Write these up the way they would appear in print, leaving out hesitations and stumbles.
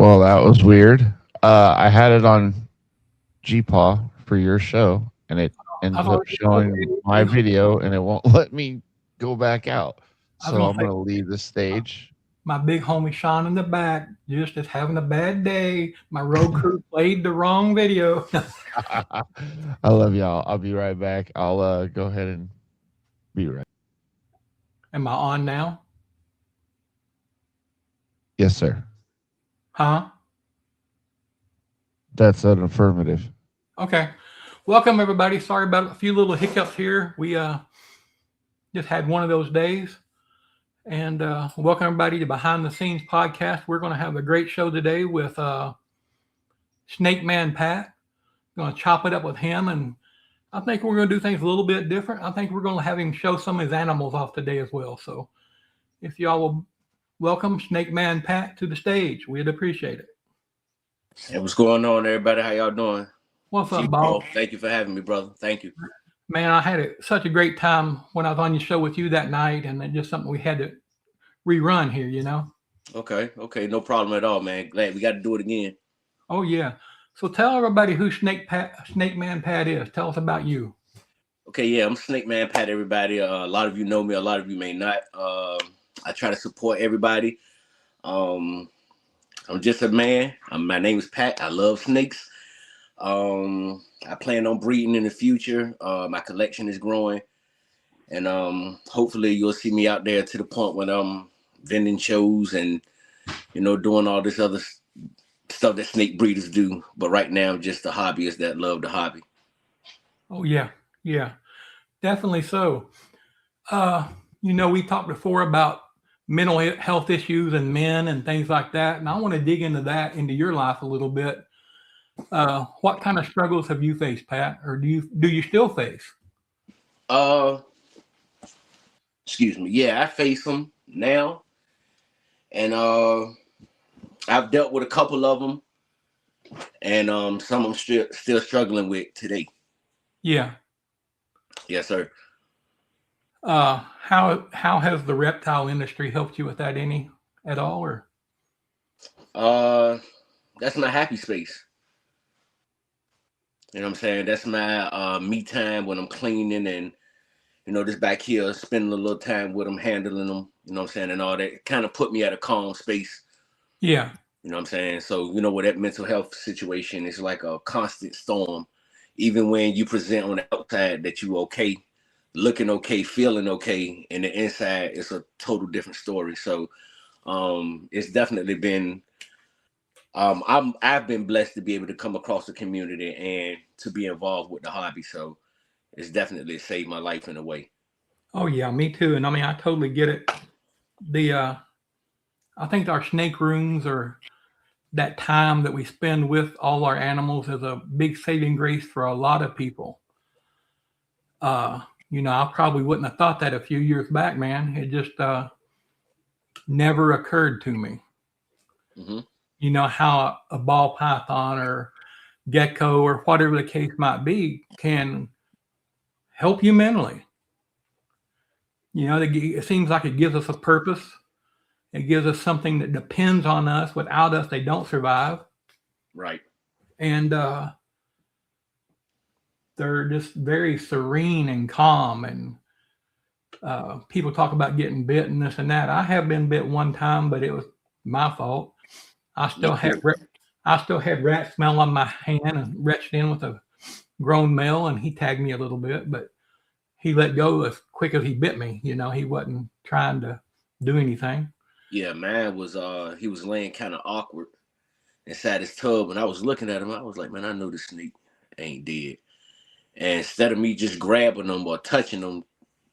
Well, that was weird. I had it on GPaw for your show, and it I've ends up already told showing you. my video, and it won't let me go back out. I was So gonna I'm say going to leave the stage. my big homie Sean in the back just is having a bad day. My road crew played the wrong video. I love y'all. I'll be right back. I'll go ahead and be right. Am I on now? Yes, sir. Huh? That's an affirmative. Okay. Welcome everybody. Sorry about a few little hiccups here. We just had one of those days. And welcome everybody to Behind the Scenes podcast. We're going to have a great show today with Snake Man Pat. Going to chop it up with him, and I think we're going to do things a little bit different. I think we're going to have him show some of his animals off today as well. So if y'all will welcome Snake Man Pat to the stage, we'd appreciate it. Hey, what's going on, everybody? How y'all doing? What's up, Bob? Thank you for having me, brother. Thank you. Man, I had such a great time when I was on your show with you that night, and it's just something we had to rerun here, you know? Okay, no problem at all, man. Glad we got to do it again. Oh, yeah. So tell everybody who Snake Man Pat is. Tell us about you. Okay, yeah, I'm Snake Man Pat, everybody. A lot of you know me, a lot of you may not. I try to support everybody. I'm just a man. My name is Pat. I love snakes. I plan on breeding in the future. My collection is growing. And hopefully you'll see me out there to the point when I'm vending shows and, doing all this other stuff that snake breeders do. But right now, I'm just a hobbyist that love the hobby. Oh, yeah. Yeah, definitely so. We talked before about mental health issues and men and things like that. And I want to dig into that, into your life a little bit. What kind of struggles have you faced, Pat? Or do you still face? Excuse me. Yeah, I face them now. And I've dealt with a couple of them. And some I'm still struggling with today. Yeah. Yes, sir. How has the reptile industry helped you with that any at all, or? That's my happy space. You know what I'm saying? That's my me time when I'm cleaning and, just back here, spending a little time with them, handling them, you know what I'm saying, and all that. It kind of put me at a calm space. Yeah. You know what I'm saying? So, with that mental health situation, it's like a constant storm. Even when you present on the outside that you okay, looking okay, feeling okay, and the inside it's a total different story. So it's definitely been I've been blessed to be able to come across the community and to be involved with the hobby. So it's definitely saved my life in a way. Oh yeah, me too. And I mean I totally get it. I think our snake rooms or that time that we spend with all our animals is a big saving grace for a lot of people. I probably wouldn't have thought that a few years back, man. It just never occurred to me. Mm-hmm. How a ball python or gecko or whatever the case might be can help you mentally. It seems like it gives us a purpose. It gives us something that depends on us. Without us, they don't survive. Right. And they're just very serene and calm. And people talk about getting bit and this and that. I have been bit one time, but it was my fault. I still had rat smell on my hand and reached in with a grown male, and he tagged me a little bit, but he let go as quick as he bit me. He wasn't trying to do anything. Yeah, man was he was laying kind of awkward inside his tub, and I was looking at him. I was like, man, I know this snake ain't dead. And instead of me just grabbing him or touching him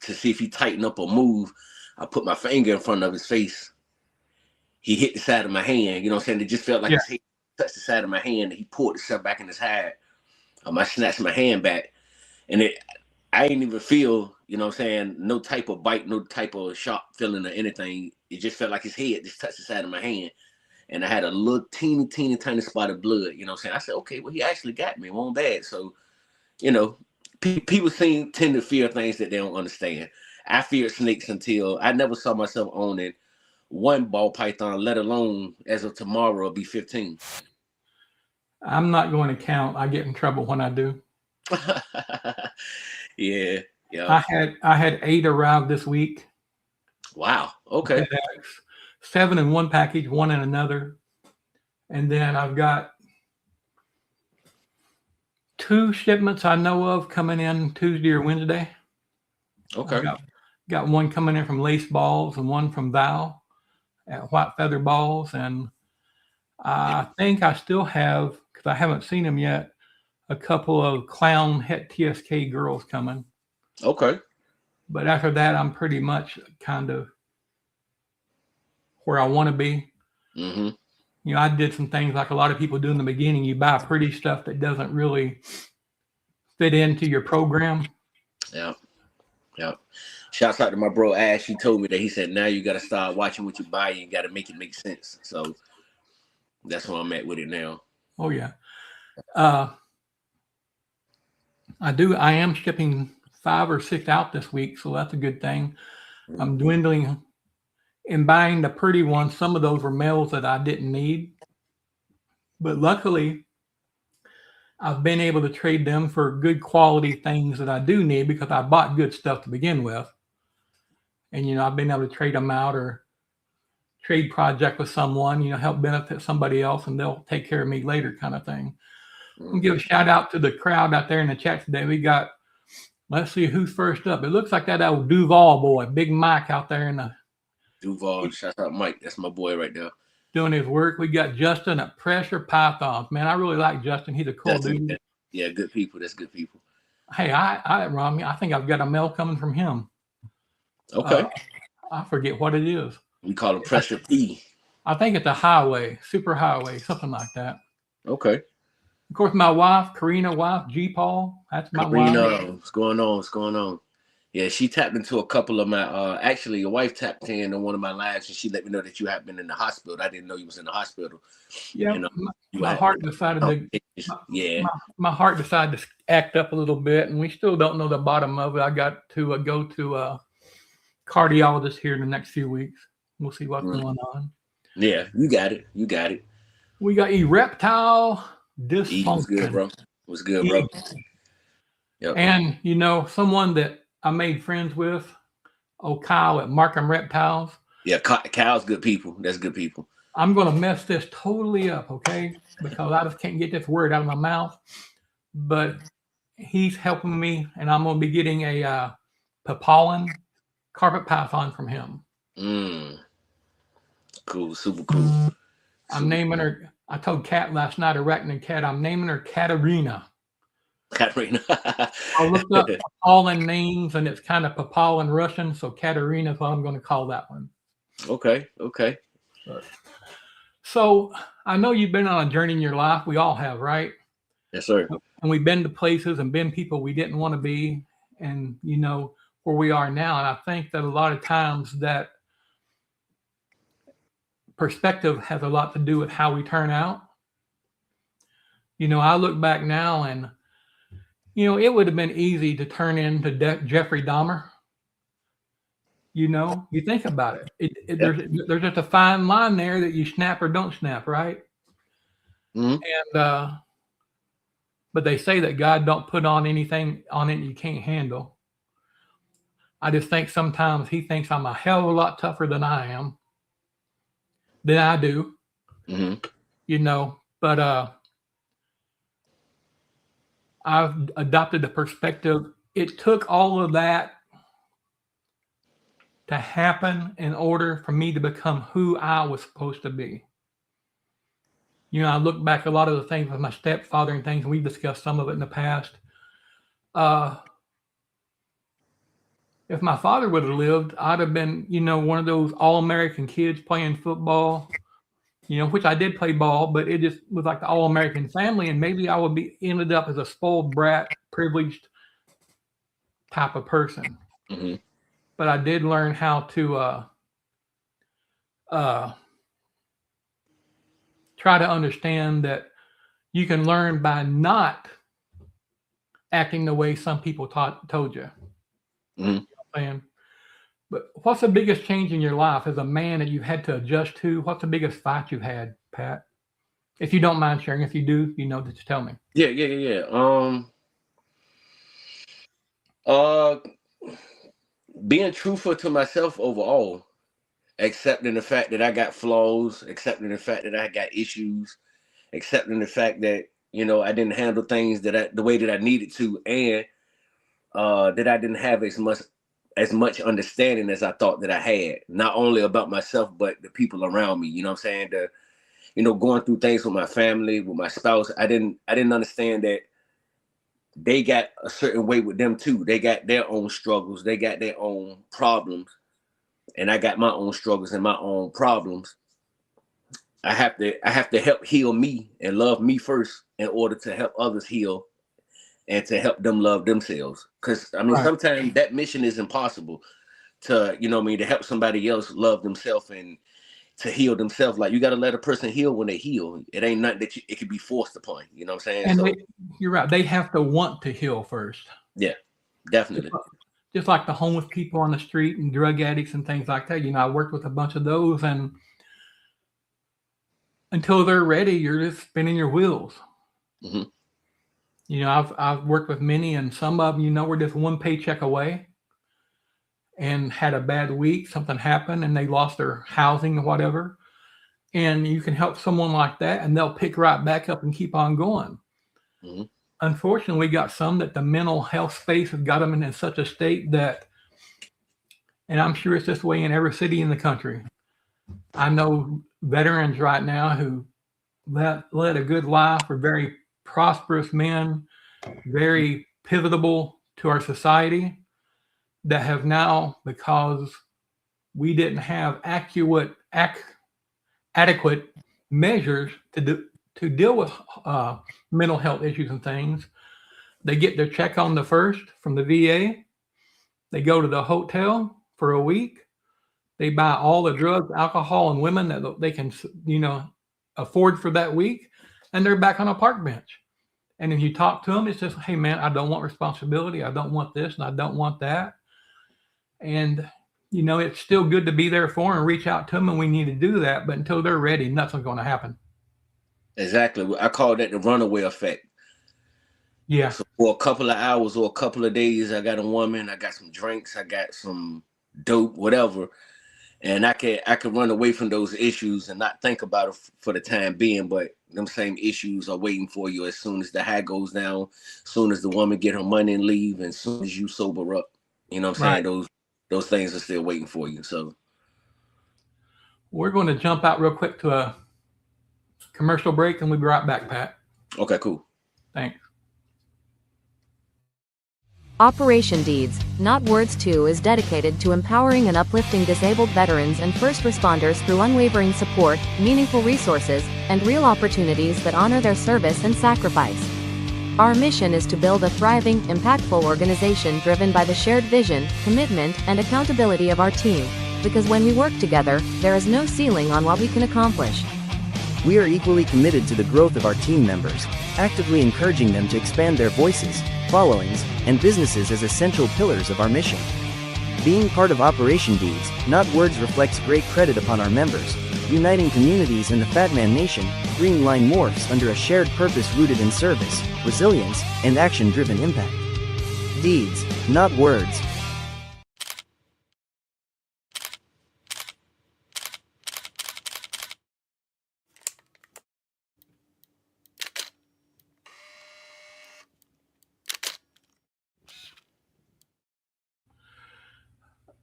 to see if he tighten up or move, I put my finger in front of his face. He hit the side of my hand. You know what I'm saying? It just felt like his head touched the side of my hand, and he pulled himself back in his hide. I snatched my hand back, and I didn't even feel, you know what I'm saying, no type of bite, no type of sharp feeling or anything. It just felt like his head just touched the side of my hand. And I had a little teeny tiny spot of blood, you know what I'm saying? I said, okay, well, he actually got me. It wasn't bad. So, people tend to fear things that they don't understand. I feared snakes until I never saw myself owning one ball python, let alone as of tomorrow, it'll be 15. I'm not going to count. I get in trouble when I do. Yeah. Yeah. I had 8 arrive this week. Wow. Okay. FedEx. 7 in one package, 1 in another. And then I've got 2 shipments I know of coming in Tuesday or Wednesday. Okay. Got one coming in from Lace Balls and one from Val at White Feather Balls. And I think I still have, because I haven't seen them yet, a couple of Clown Het TSK girls coming. Okay. But after that, I'm pretty much kind of where I want to be. Mm-hmm. You know, I did some things like a lot of people do in the beginning. You buy pretty stuff that doesn't really fit into your program. Yeah. Yeah. Shouts out to my bro Ash. He told me that. He said, now you got to start watching what you buy. You got to make it make sense. So that's where I'm at with it now. Oh, yeah. I am shipping 5 or 6 out this week, so that's a good thing. I'm dwindling and buying the pretty ones. Some of those were males that I didn't need. But luckily, I've been able to trade them for good quality things that I do need because I bought good stuff to begin with. And, you know, I've been able to trade them out or trade project with someone, you know, help benefit somebody else and they'll take care of me later kind of thing. I'll give a shout out to the crowd out there in the chat today. We got, let's see who's first up. It looks like that old Duval boy, Big Mike out there in the Duval, shout out Mike. That's my boy right there. Doing his work. We got Justin at Pressure Pythons. Man, I really like Justin. He's a cool dude. Yeah, good people. That's good people. Hey, I think I've got a mail coming from him. Okay. I forget what it is. We call it Pressure P. I think it's a highway, super highway, something like that. Okay. Of course, my wife, Karina, G. Paul. That's my wife. What's going on? What's going on? Yeah, she tapped into a couple of my. Actually, your wife tapped in on one of my lives, and she let me know that you have been in the hospital. I didn't know you was in the hospital. Yeah, you know, my heart decided to. Yeah, my heart decided to act up a little bit, and we still don't know the bottom of it. I got to go to a cardiologist here in the next few weeks. We'll see what's going on. Yeah, you got it. You got it. We got reptile dysfunction. What's good, bro? What's good, bro? Yep. And you know, someone that I made friends with, Kyle at Markham Reptiles. Yeah, Kyle's good people. That's good people. I'm going to mess this totally up, okay? Because I just can't get this word out of my mouth. But he's helping me, and I'm going to be getting a Papalan carpet python from him. Cool, super cool. I'm naming her. I told Kat last night, Arachnid Cat, I'm naming her Katerina. Katerina. I looked up Papalan names, and it's kind of Papalan Russian, so Katerina is what I'm going to call that one. Okay. So I know you've been on a journey in your life. We all have, right? Yes, sir. And we've been to places and been people we didn't want to be, and you know where we are now. And I think that a lot of times that perspective has a lot to do with how we turn out. You know, I look back now and, you know, it would have been easy to turn into Jeffrey Dahmer. You know, you think about it. There's just a fine line there that you snap or don't snap, right? Mm-hmm. And but they say that God don't put on anything on it you can't handle. I just think sometimes he thinks I'm a hell of a lot tougher than I am. Than I do. Mm-hmm. You know, but I've adopted the perspective. It took all of that to happen in order for me to become who I was supposed to be. You know, I look back a lot of the things with my stepfather and things, and we've discussed some of it in the past. If my father would have lived, I'd have been, you know, one of those all-American kids playing football, you know, which I did play ball, but it just was like the all-American family, and maybe I would be ended up as a spoiled brat, privileged type of person. Mm-hmm. But I did learn how to try to understand that you can learn by not acting the way some people told you. Mm-hmm. You know what I'm saying? But what's the biggest change in your life as a man that you've had to adjust to? What's the biggest fight you've had, Pat? If you don't mind sharing. If you do, you know to tell me. Yeah. Uh, being truthful to myself overall, accepting the fact that I got flaws, accepting the fact that I got issues, accepting the fact that I didn't handle things the way that I needed to, and that I didn't have as much understanding as I thought that I had, not only about myself but the people around me. You know what I'm saying? Going through things with my family, with my spouse, I didn't understand that they got a certain way with them too. They got their own struggles, they got their own problems, and I got my own struggles and my own problems. I have to help heal me and love me first in order to help others heal and to help them love themselves. Because Right. sometimes that mission is impossible to, to help somebody else love themselves and to heal themselves. Like, you got to let a person heal when they heal. It ain't nothing that it can be forced upon. You know what I'm saying? And you're right. They have to want to heal first. Yeah, definitely. Just like the homeless people on the street and drug addicts and things like that. I worked with a bunch of those, and until they're ready, you're just spinning your wheels. Mm-hmm. I've worked with many, and some of them, were just one paycheck away and had a bad week. Something happened, and they lost their housing or whatever. And you can help someone like that, and they'll pick right back up and keep on going. Mm-hmm. Unfortunately, we got some that the mental health space has got them in such a state that, and I'm sure it's this way in every city in the country. I know veterans right now who led a good life, are very prosperous men, very pivotal to our society, that have now, because we didn't have adequate measures to deal with mental health issues and things. They get their check on the first from the VA. They go to the hotel for a week. They buy all the drugs, alcohol, and women that they can, afford for that week, and they're back on a park bench. And if you talk to them, it's just, hey man, I don't want responsibility. I don't want this, and I don't want that. And it's still good to be there for them and reach out to them, and we need to do that. But until they're ready, nothing's going to happen. Exactly. I call that the runaway effect. Yeah. So for a couple of hours or a couple of days, I got a woman, I got some drinks, I got some dope, whatever, and I can run away from those issues and not think about it for the time being. But them same issues are waiting for you as soon as the high goes down, as soon as the woman get her money and leave, and as soon as you sober up. You know what I'm saying? Those things are still waiting for you. So we're going to jump out real quick to a commercial break, and we'll be right back, Pat. Okay, cool. Thanks. Operation Deeds, Not Words 2 is dedicated to empowering and uplifting disabled veterans and first responders through unwavering support, meaningful resources, and real opportunities that honor their service and sacrifice. Our mission is to build a thriving, impactful organization driven by the shared vision, commitment, and accountability of our team, because when we work together, there is no ceiling on what we can accomplish. We are equally committed to the growth of our team members, actively encouraging them to expand their voices, followings, and businesses as essential pillars of our mission. Being part of Operation Deeds, Not Words reflects great credit upon our members, uniting communities in the Fat Man Nation, bringing line morphs under a shared purpose rooted in service, resilience, and action-driven impact. Deeds, not words.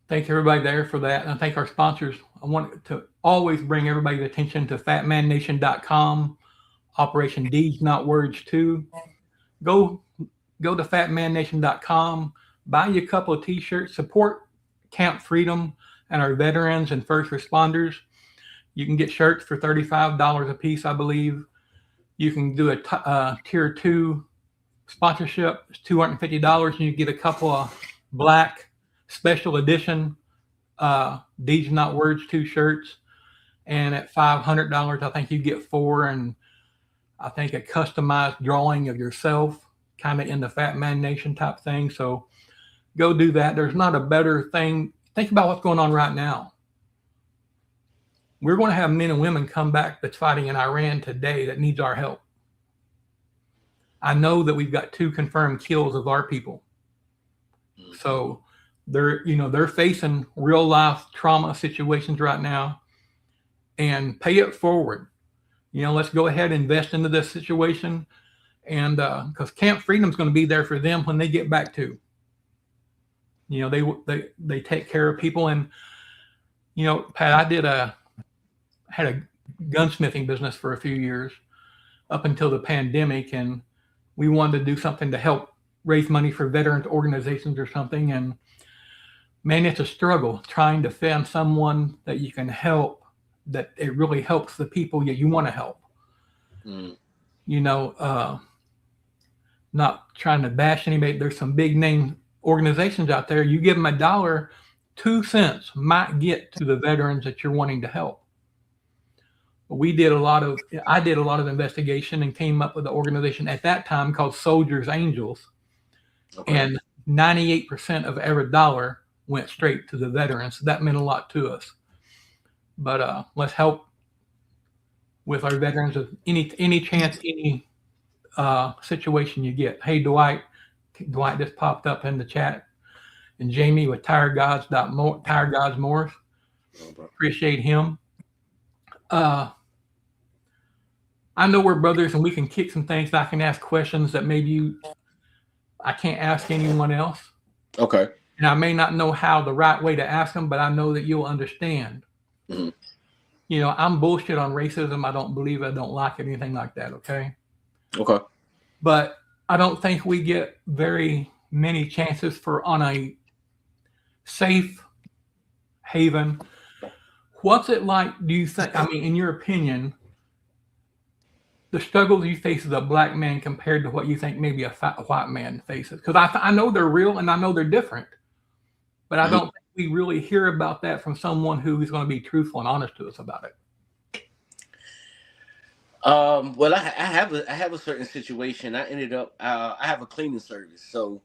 Thank everybody there for that. And I thank our sponsors. I want to always bring everybody's attention to fatmannation.com, Operation Deeds, Not Words 2. Go to fatmannation.com, buy you a couple of t-shirts, support Camp Freedom and our veterans and first responders. You can get shirts for $35 a piece, I believe. You can do a tier 2 sponsorship. It's $250, and you get a couple of black special edition Deeds Not Words 2 shirts. And at $500, I think you get 4, and I think a customized drawing of yourself, kind of in the Fat Man Nation type thing. So go do that. There's not a better thing think about what's going on right now. We're going to have men and women come back that's fighting in Iran today that needs our help. I know that we've got 2 confirmed kills of our people. So they're facing real life trauma situations right now, and pay it forward. Let's go ahead and invest into this situation, and because Camp Freedom's going to be there for them when they get back to. They take care of people, and Pat, I had a gunsmithing business for a few years up until the pandemic, and we wanted to do something to help raise money for veterans organizations or something. And man, it's a struggle trying to find someone that you can help, that it really helps the people that you want to help. Not trying to bash anybody. There's some big name organizations out there. You give them $1, 2 cents might get to the veterans that you're wanting to help. I did a lot of investigation and came up with an organization at that time called Soldiers Angels. Okay. And 98% of every dollar went straight to the veterans. So that meant a lot to us. But let's help with our veterans of any chance, any situation you get. Hey, Dwight just popped up in the chat, and Jamie with Tire Gods Morphs. Appreciate him. I know we're brothers, and we can kick some things. I can ask questions that maybe I can't ask anyone else. Okay. And I may not know how the right way to ask them, but I know that you'll understand. Mm-hmm. I'm bullshit on racism. I don't believe it. I don't like it, anything like that. Okay. Okay. But I don't think we get very many chances on a safe haven. What's it like, do you think, in your opinion, the struggles you face as a black man compared to what you think maybe a white man faces? Because I know they're real and I know they're different, but I don't think we really hear about that from someone who is going to be truthful and honest to us about it. Well, I have a certain situation. I ended up I have a cleaning service, so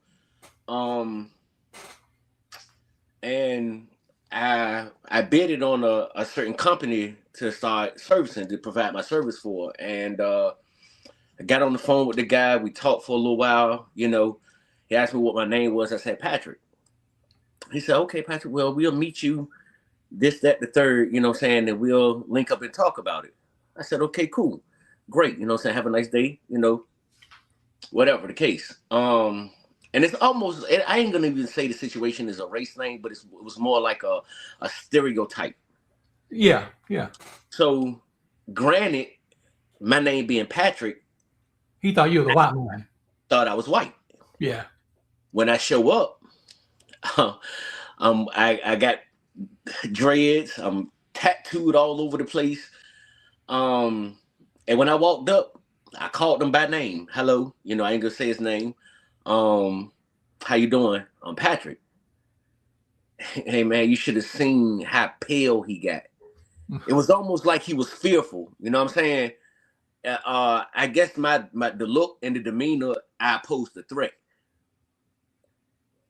and I bidded on a certain company to start servicing, to provide my service for. And I got on the phone with the guy. We talked for a little while. He asked me what my name was. I said, Patrick. He said, okay, Patrick, well, we'll meet you this, that, the third, and we'll link up and talk about it. I said, okay, cool. Great. Have a nice day, whatever the case. And it's almost, I ain't gonna even say the situation is a race thing, but it was more like a stereotype. Yeah. So granted, my name being Patrick, he thought you were the white man. Thought I was white. Yeah. When I show up, I got dreads, I'm tattooed all over the place. And when I walked up, I called him by name. Hello, I ain't gonna say his name. How you doing? I'm Patrick. Hey man, you should have seen how pale he got. It was almost like he was fearful. You know what I'm saying? I guess the look and the demeanor, I posed a threat.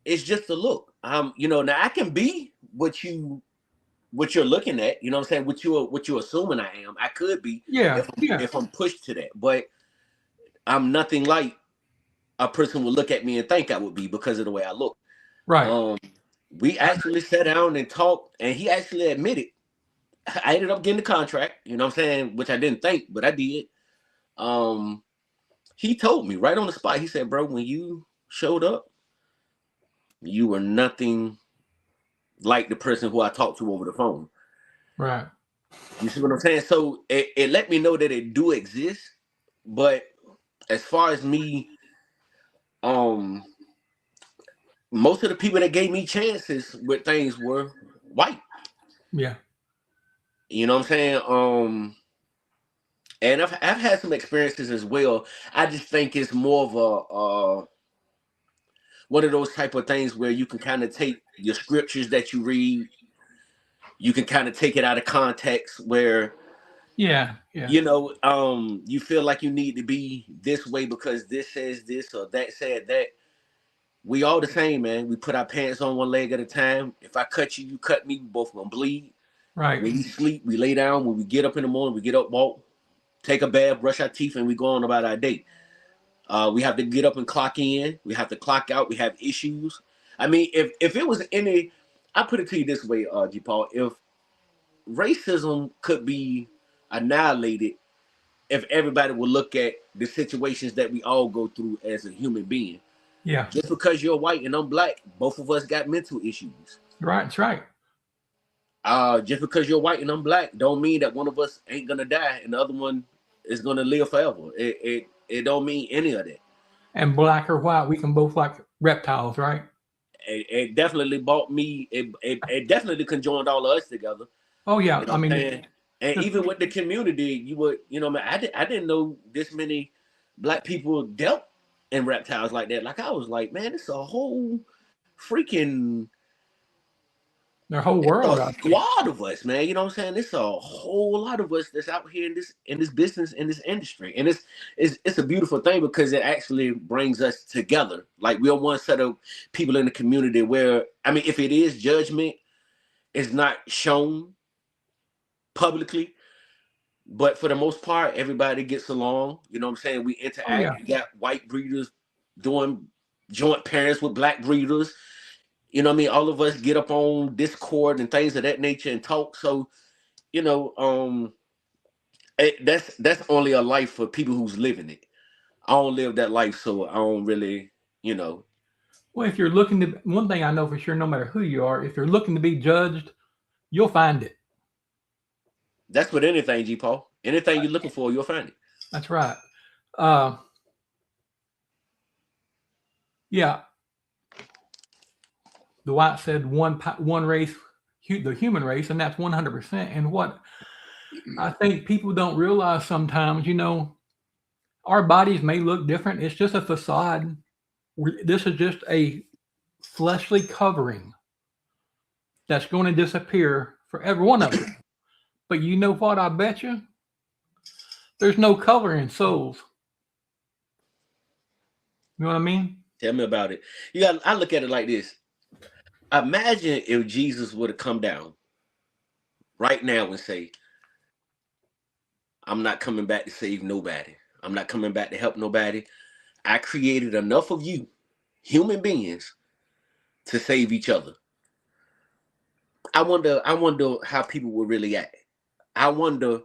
It's just a look. Now I can be what you're looking at. You know what I'm saying? What you're assuming I am. I could be. If I'm pushed to that, but I'm nothing like a person would look at me and think I would be because of the way I look. Right. We actually sat down and talked, and he actually admitted. I ended up getting the contract, you know what I'm saying, which I didn't think, but I did. He told me right on the spot, he said, bro, when you showed up, you were nothing like the person who I talked to over the phone. Right. You see what I'm saying? So it let me know that it do exist, but as far as me, most of the people that gave me chances with things were white. Yeah. You know what I'm saying? And I've had some experiences as well. I just think it's more of a one of those type of things where you can kind of take your scriptures that you read, you can kind of take it out of context where you feel like you need to be this way because this says this or that said that. We all the same, man. We put our pants on one leg at a time. If I cut you, you cut me. We both gonna bleed. Right. When we sleep, we lay down. When we get up in the morning, we get up, walk, take a bath, brush our teeth, and we go on about our day. We have to get up and clock in. We have to clock out. We have issues. I mean, if it was any, I put it to you this way, G. Paul, if racism could be annihilated, if everybody would look at the situations that we all go through as a human being. Yeah. Just because you're white and I'm black, both of us got mental issues. Right. That's right. Just because you're white and I'm black don't mean that one of us ain't gonna die and the other one is gonna live forever. It don't mean any of that. And black or white, we can both like reptiles, right? It definitely bought me. It definitely conjoined all of us together. Oh yeah, You know I mean, and even with the community, you would, man, I didn't know this many black people dealt in reptiles like that. Like I was like, man, it's a whole freaking their whole world, a squad of us, man. You know what I'm saying? It's a whole lot of us that's out here in this business, in this industry, and it's a beautiful thing because it actually brings us together. Like we're one set of people in the community where, I mean, if it is judgment, it's not shown publicly, but for the most part, everybody gets along. You know what I'm saying? We interact. Oh, yeah. We got white breeders doing joint parents with black breeders. You know what I mean? All of us get up on Discord and things of that nature and talk. So, that's only a life for people who's living it. I don't live that life, so I don't really, Well, if you're looking to, one thing I know for sure, no matter who you are, if you're looking to be judged, you'll find it. That's with anything, G. Paul. Anything you're looking for, you'll find it. That's right. Yeah. The white said one race, the human race, and that's 100%. And what I think people don't realize sometimes, our bodies may look different. It's just a facade. This is just a fleshly covering that's going to disappear for every one of us. But you know what? I bet you there's no color in souls. You know what I mean? Tell me about it. I look at it like this. Imagine if Jesus would have come down right now and say, I'm not coming back to save nobody. I'm not coming back to help nobody. I created enough of you, human beings, to save each other. I wonder how people would really act. I wonder,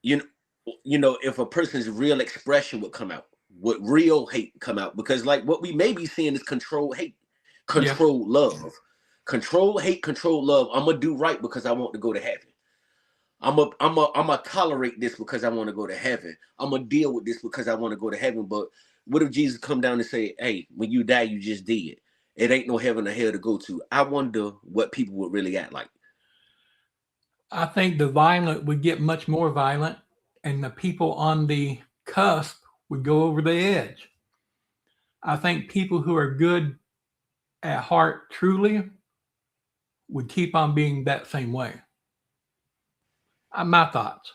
if a person's real expression would come out, would real hate come out? Because like what we may be seeing is controlled hate, controlled love, controlled hate, controlled love. I'm gonna do right because I want to go to heaven. I'm gonna tolerate this because I want to go to heaven. I'm gonna deal with this because I want to go to heaven. But what if Jesus come down and say, hey, when you die, you just did. It ain't no heaven or hell to go to. I wonder what people would really act like. I think the violent would get much more violent, and the people on the cusp would go over the edge. I think people who are good at heart truly would keep on being that same way. My thoughts,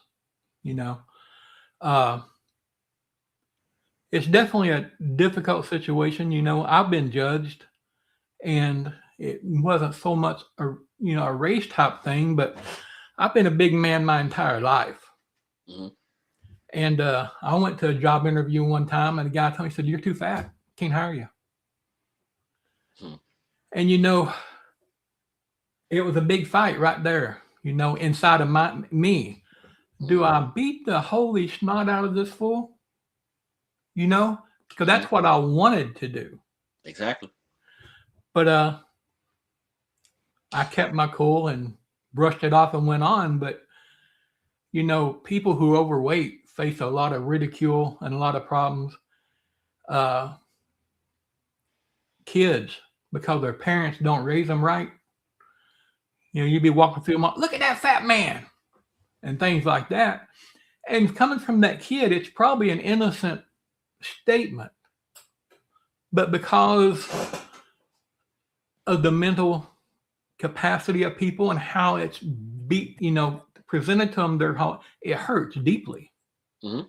it's definitely a difficult situation. I've been judged, and it wasn't so much a race type thing, but I've been a big man my entire life. Mm-hmm. And I went to a job interview one time, and the guy told me, he said, "You're too fat. Can't hire you." And it was a big fight right there, inside of me. Do I beat the holy snot out of this fool? Because that's what I wanted to do. Exactly. But I kept my cool and brushed it off and went on. But people who overweight face a lot of ridicule and a lot of problems. Kids, because their parents don't raise them right. You'd be walking through them, look at that fat man, and things like that. And coming from that kid, it's probably an innocent statement. But because of the mental capacity of people and how it's presented to them, it hurts deeply. Mm-hmm.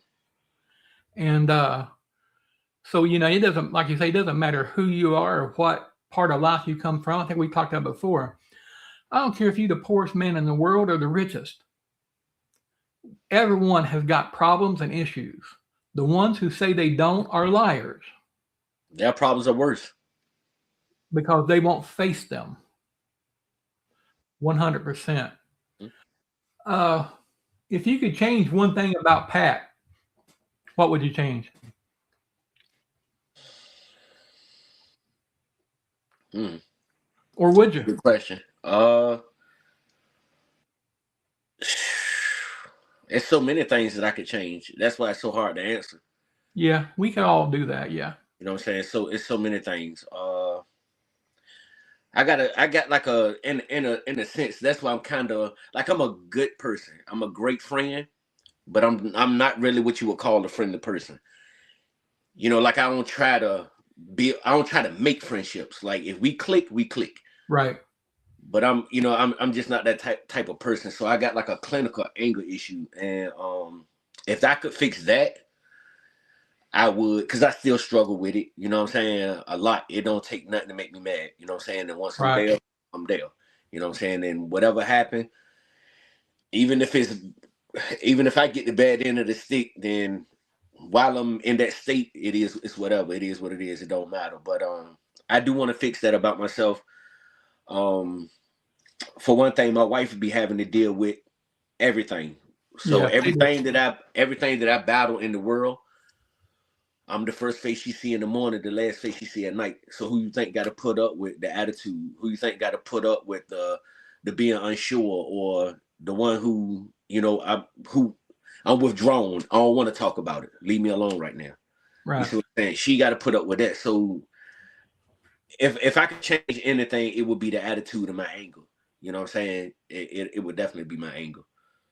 And So, it doesn't, like you say, it doesn't matter who you are or what part of life you come from. I think we talked about before. I don't care if you're the poorest man in the world or the richest. Everyone has got problems and issues. The ones who say they don't are liars Their problems are worse. because they won't face them. 100%. If you could change one thing about Pat, what would you change? Or would you? Good question. It's so many things that I could change. That's why it's so hard to answer. Yeah, we can all do that. Yeah. You know what I'm saying? So it's so many things. I got like in a sense, that's why I'm kind of like, I'm a good person. I'm a great friend, but I'm not really what you would call a friendly person. Like I don't try to make friendships. Like if we click, we click. Right. But I'm just not that type of person. So I got like a clinical anger issue. And if I could fix that, I would, because I still struggle with it. You know what I'm saying? A lot. It don't take nothing to make me mad. You know what I'm saying? And once I'm there, I'm there. You know what I'm saying? And whatever happened, even if I get the bad end of the stick, then while I'm in that state, it's whatever. It is what it is. It don't matter. But I do want to fix that about myself. For one thing, my wife would be having to deal with everything. So everything that I battle in the world, I'm the first face she see in the morning, the last face she see at night. So who you think got to put up with the attitude? Who you think got to put up with the being unsure, or the one who, I'm withdrawn. I don't want to talk about it. Leave me alone right now. Right. You see what I'm saying? She got to put up with that. So if I could change anything, it would be the attitude and my anger. You know what I'm saying? It would definitely be my anger.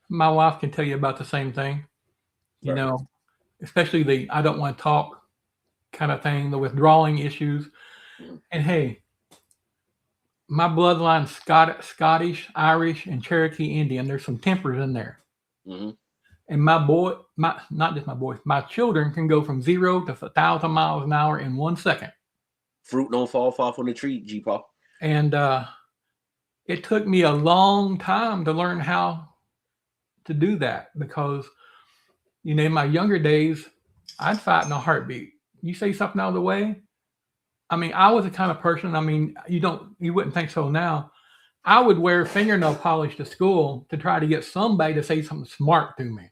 My wife can tell you about the same thing. You know, especially the I don't want to talk kind of thing, the withdrawing issues. Mm-hmm. And hey, my bloodline's Scottish, Irish, and Cherokee Indian. There's some tempers in there. Mm-hmm. And not just my boys, my children can go from 0 to 1,000 miles an hour in 1 second. Fruit don't fall far from the tree, G-Paw. And it took me a long time to learn how to do that, because, in my younger days, I'd fight in a heartbeat. You say something out of the way. I mean, I was the kind of person, you wouldn't think so now. I would wear fingernail polish to school to try to get somebody to say something smart to me.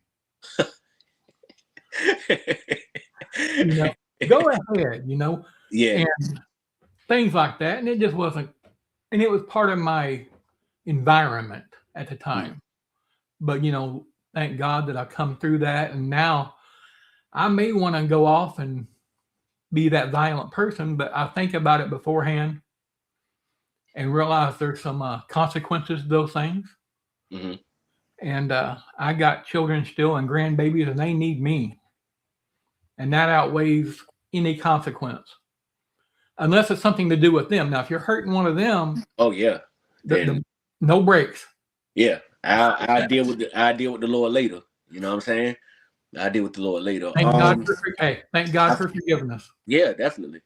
Go ahead, Yeah. And things like that. And it just wasn't, and it was part of my environment at the time. But, thank God that I come through that. And now I may want to go off and be that violent person, but I think about it beforehand and realize there's some consequences to those things. Mm-hmm. And I got children still and grandbabies, and they need me. And that outweighs any consequence. Unless it's something to do with them. Now, if you're hurting one of them, oh yeah, no breaks. Yeah, I deal with the Lord later. You know what I'm saying? I deal with the Lord later. Thank God for forgiveness. Yeah, definitely.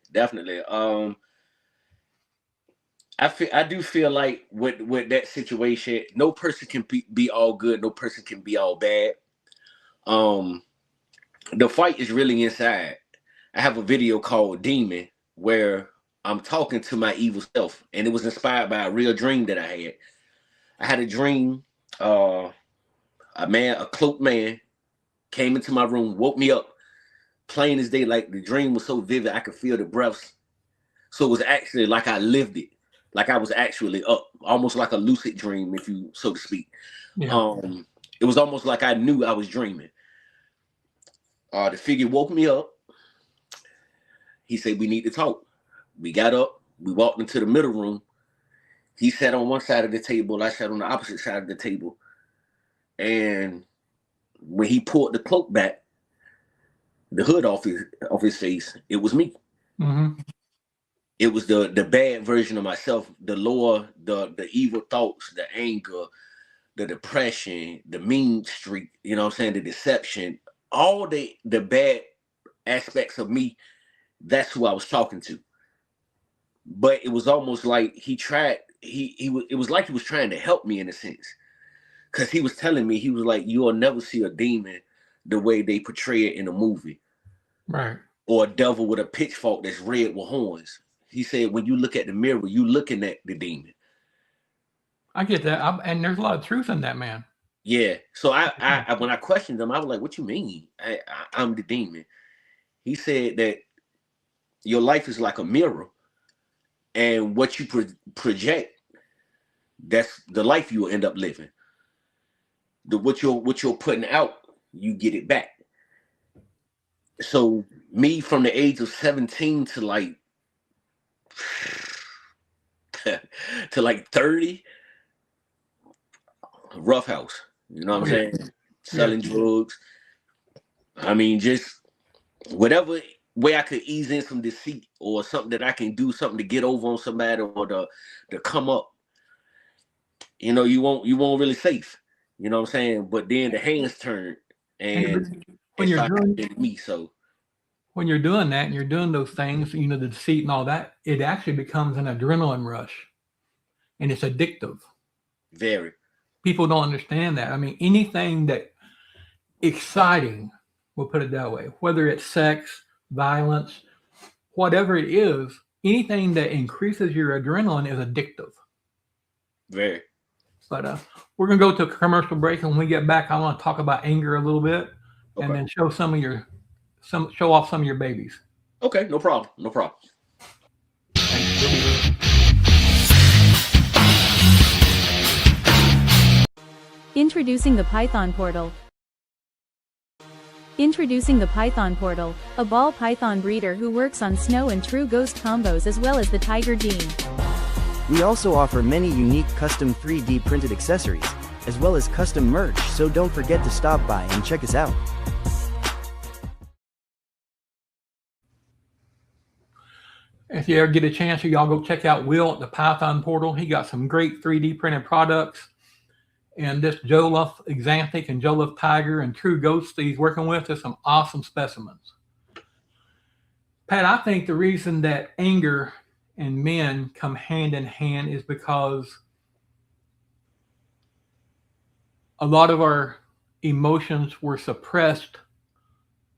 I do feel like with that situation, no person can be all good. No person can be all bad. The fight is really inside. I have a video called Demon where I'm talking to my evil self, and it was inspired by a real dream that I had. I had a dream. A cloaked man came into my room, woke me up, plain as day. Like the dream was so vivid, I could feel the breaths. So it was actually like I lived it, like I was actually up, almost like a lucid dream, if you so to speak. Yeah. It was almost like I knew I was dreaming. The figure woke me up. He said, "We need to talk." We got up. We walked into the middle room. He sat on one side of the table. I sat on the opposite side of the table. And when he pulled the cloak back, the hood off his face, it was me. Mm-hmm. It was the bad version of myself, the lower, the evil thoughts, the anger, the depression, the mean streak, you know what I'm saying, the deception, all the bad aspects of me that's who I was talking to. But it was almost like it was like he was trying to help me in a sense. Because he was telling me, he was like, you'll never see a demon the way they portray it in a movie. Right. Or a devil with a pitchfork that's red with horns. He said, when you look at the mirror, you looking at the demon. I get that. And there's a lot of truth in that, man. Yeah. So I when I questioned him, I was like, what you mean? I'm the demon. He said that your life is like a mirror. And what you project, that's the life you will end up living. What you're putting out, you get it back. So me from the age of 17 to like 30, rough house. You know what I'm saying? Selling drugs. I mean, just whatever way I could ease in some deceit or something that I can do, something to get over on somebody or to come up. You know, you won't really safe. You know what I'm saying? But then the hands turn and when you're doing me, so when you're doing that and you're doing those things, you know, the deceit and all that, it actually becomes an adrenaline rush. And it's addictive. Very. People don't understand that. I mean, anything that exciting, we'll put it that way, whether it's sex, violence, whatever it is, anything that increases your adrenaline is addictive. Very. But we're going to go to a commercial break, and when we get back, I want to talk about anger a little bit, and then show off some of your babies. Okay, no problem. No problem. Introducing the Python Portal. Introducing the Python Portal, a ball python breeder who works on snow and true ghost combos as well as the tiger gene. We also offer many unique custom 3D printed accessories, as well as custom merch, so don't forget to stop by and check us out. If you ever get a chance, y'all go check out Will at the Python Portal. He got some great 3D printed products. And this Joliffe Xanthic and Joliffe Tiger and True Ghost that he's working with is some awesome specimens. Pat, I think the reason that anger and men come hand in hand is because a lot of our emotions were suppressed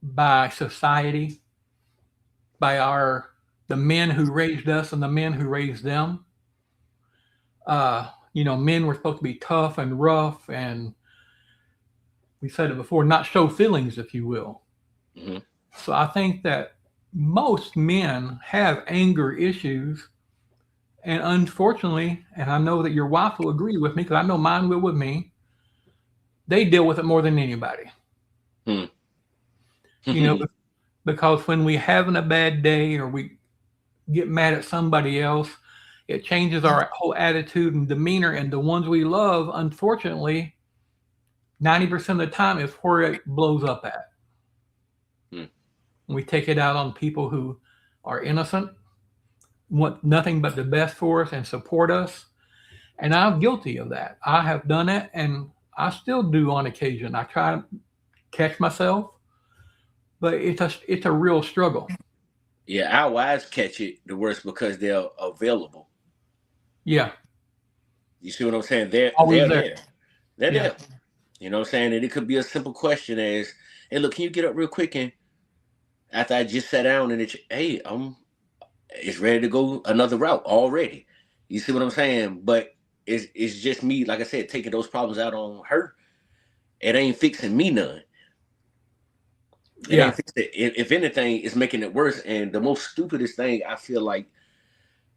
by society, by the men who raised us and the men who raised them. You know, men were supposed to be tough and rough, and we said it before, not show feelings, if you will. Mm-hmm. So I think that most men have anger issues, and unfortunately, and I know that your wife will agree with me because I know mine will with me, they deal with it more than anybody. You know, because when we having a bad day or we get mad at somebody else, it changes our whole attitude and demeanor, and the ones we love, unfortunately, 90% of the time is where it blows up at. We take it out on people who are innocent, want nothing but the best for us and support us. And I'm guilty of that. I have done it, and I still do on occasion. I try to catch myself, but it's a real struggle. Yeah, our wives catch it the worst because they're available. Yeah. You see what I'm saying? They're there. They're there. You know what I'm saying? And it could be a simple question as, hey, look, can you get up real quick? And after I just sat down and it's ready to go another route already. You see what I'm saying? But it's just me, like I said, taking those problems out on her. It ain't fixing me none. Ain't fixing it. If anything, it's making it worse. And the most stupidest thing I feel like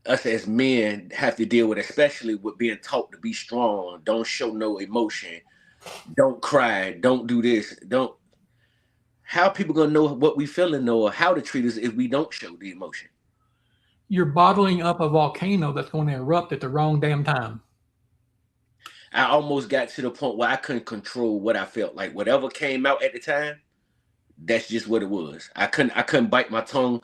us as men have to deal with, especially with being taught to be strong, don't show no emotion, don't cry, don't do this, don't. How are people gonna know what we feeling or how to treat us if we don't show the emotion? You're bottling up a volcano that's going to erupt at the wrong damn time. I almost got to the point where I couldn't control what I felt like. Whatever came out at the time, that's just what it was. I couldn't bite my tongue.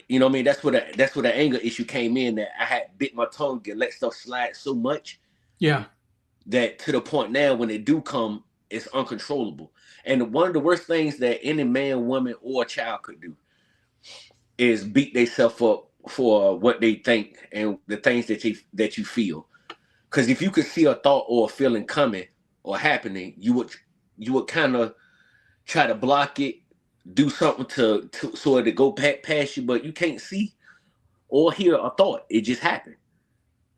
You know what I mean? That's where the anger issue came in, that I had bit my tongue and let stuff slide so much. Yeah. That to the point now when it do come, it's uncontrollable. And one of the worst things that any man, woman, or child could do is beat themselves up for what they think and the things that you feel. Because if you could see a thought or a feeling coming or happening, you would kind of try to block it, do something to so it to go past you, but you can't see or hear a thought. It just happened.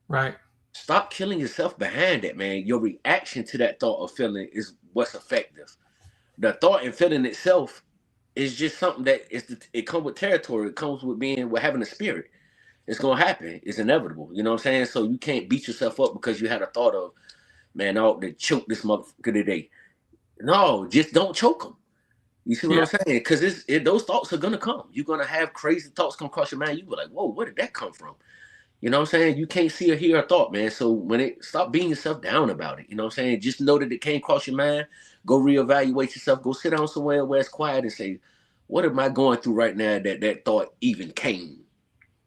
Right. Stop killing yourself behind that, man. Your reaction to that thought or feeling is what's effective. The thought and feeling itself is just something that it comes with territory. It comes with having a spirit. It's gonna happen. It's inevitable. You know what I'm saying? So you can't beat yourself up because you had a thought of, man, I ought to choke this motherfucker today. No, just don't choke them. You see what I'm saying? Because those thoughts are gonna come. You're gonna have crazy thoughts come across your mind. You be like, whoa, where did that come from? You know what I'm saying? You can't see or hear a thought, man. So stop beating yourself down about it. You know what I'm saying? Just know that it came across your mind. Go reevaluate yourself. Go sit down somewhere where it's quiet and say, what am I going through right now that thought even came?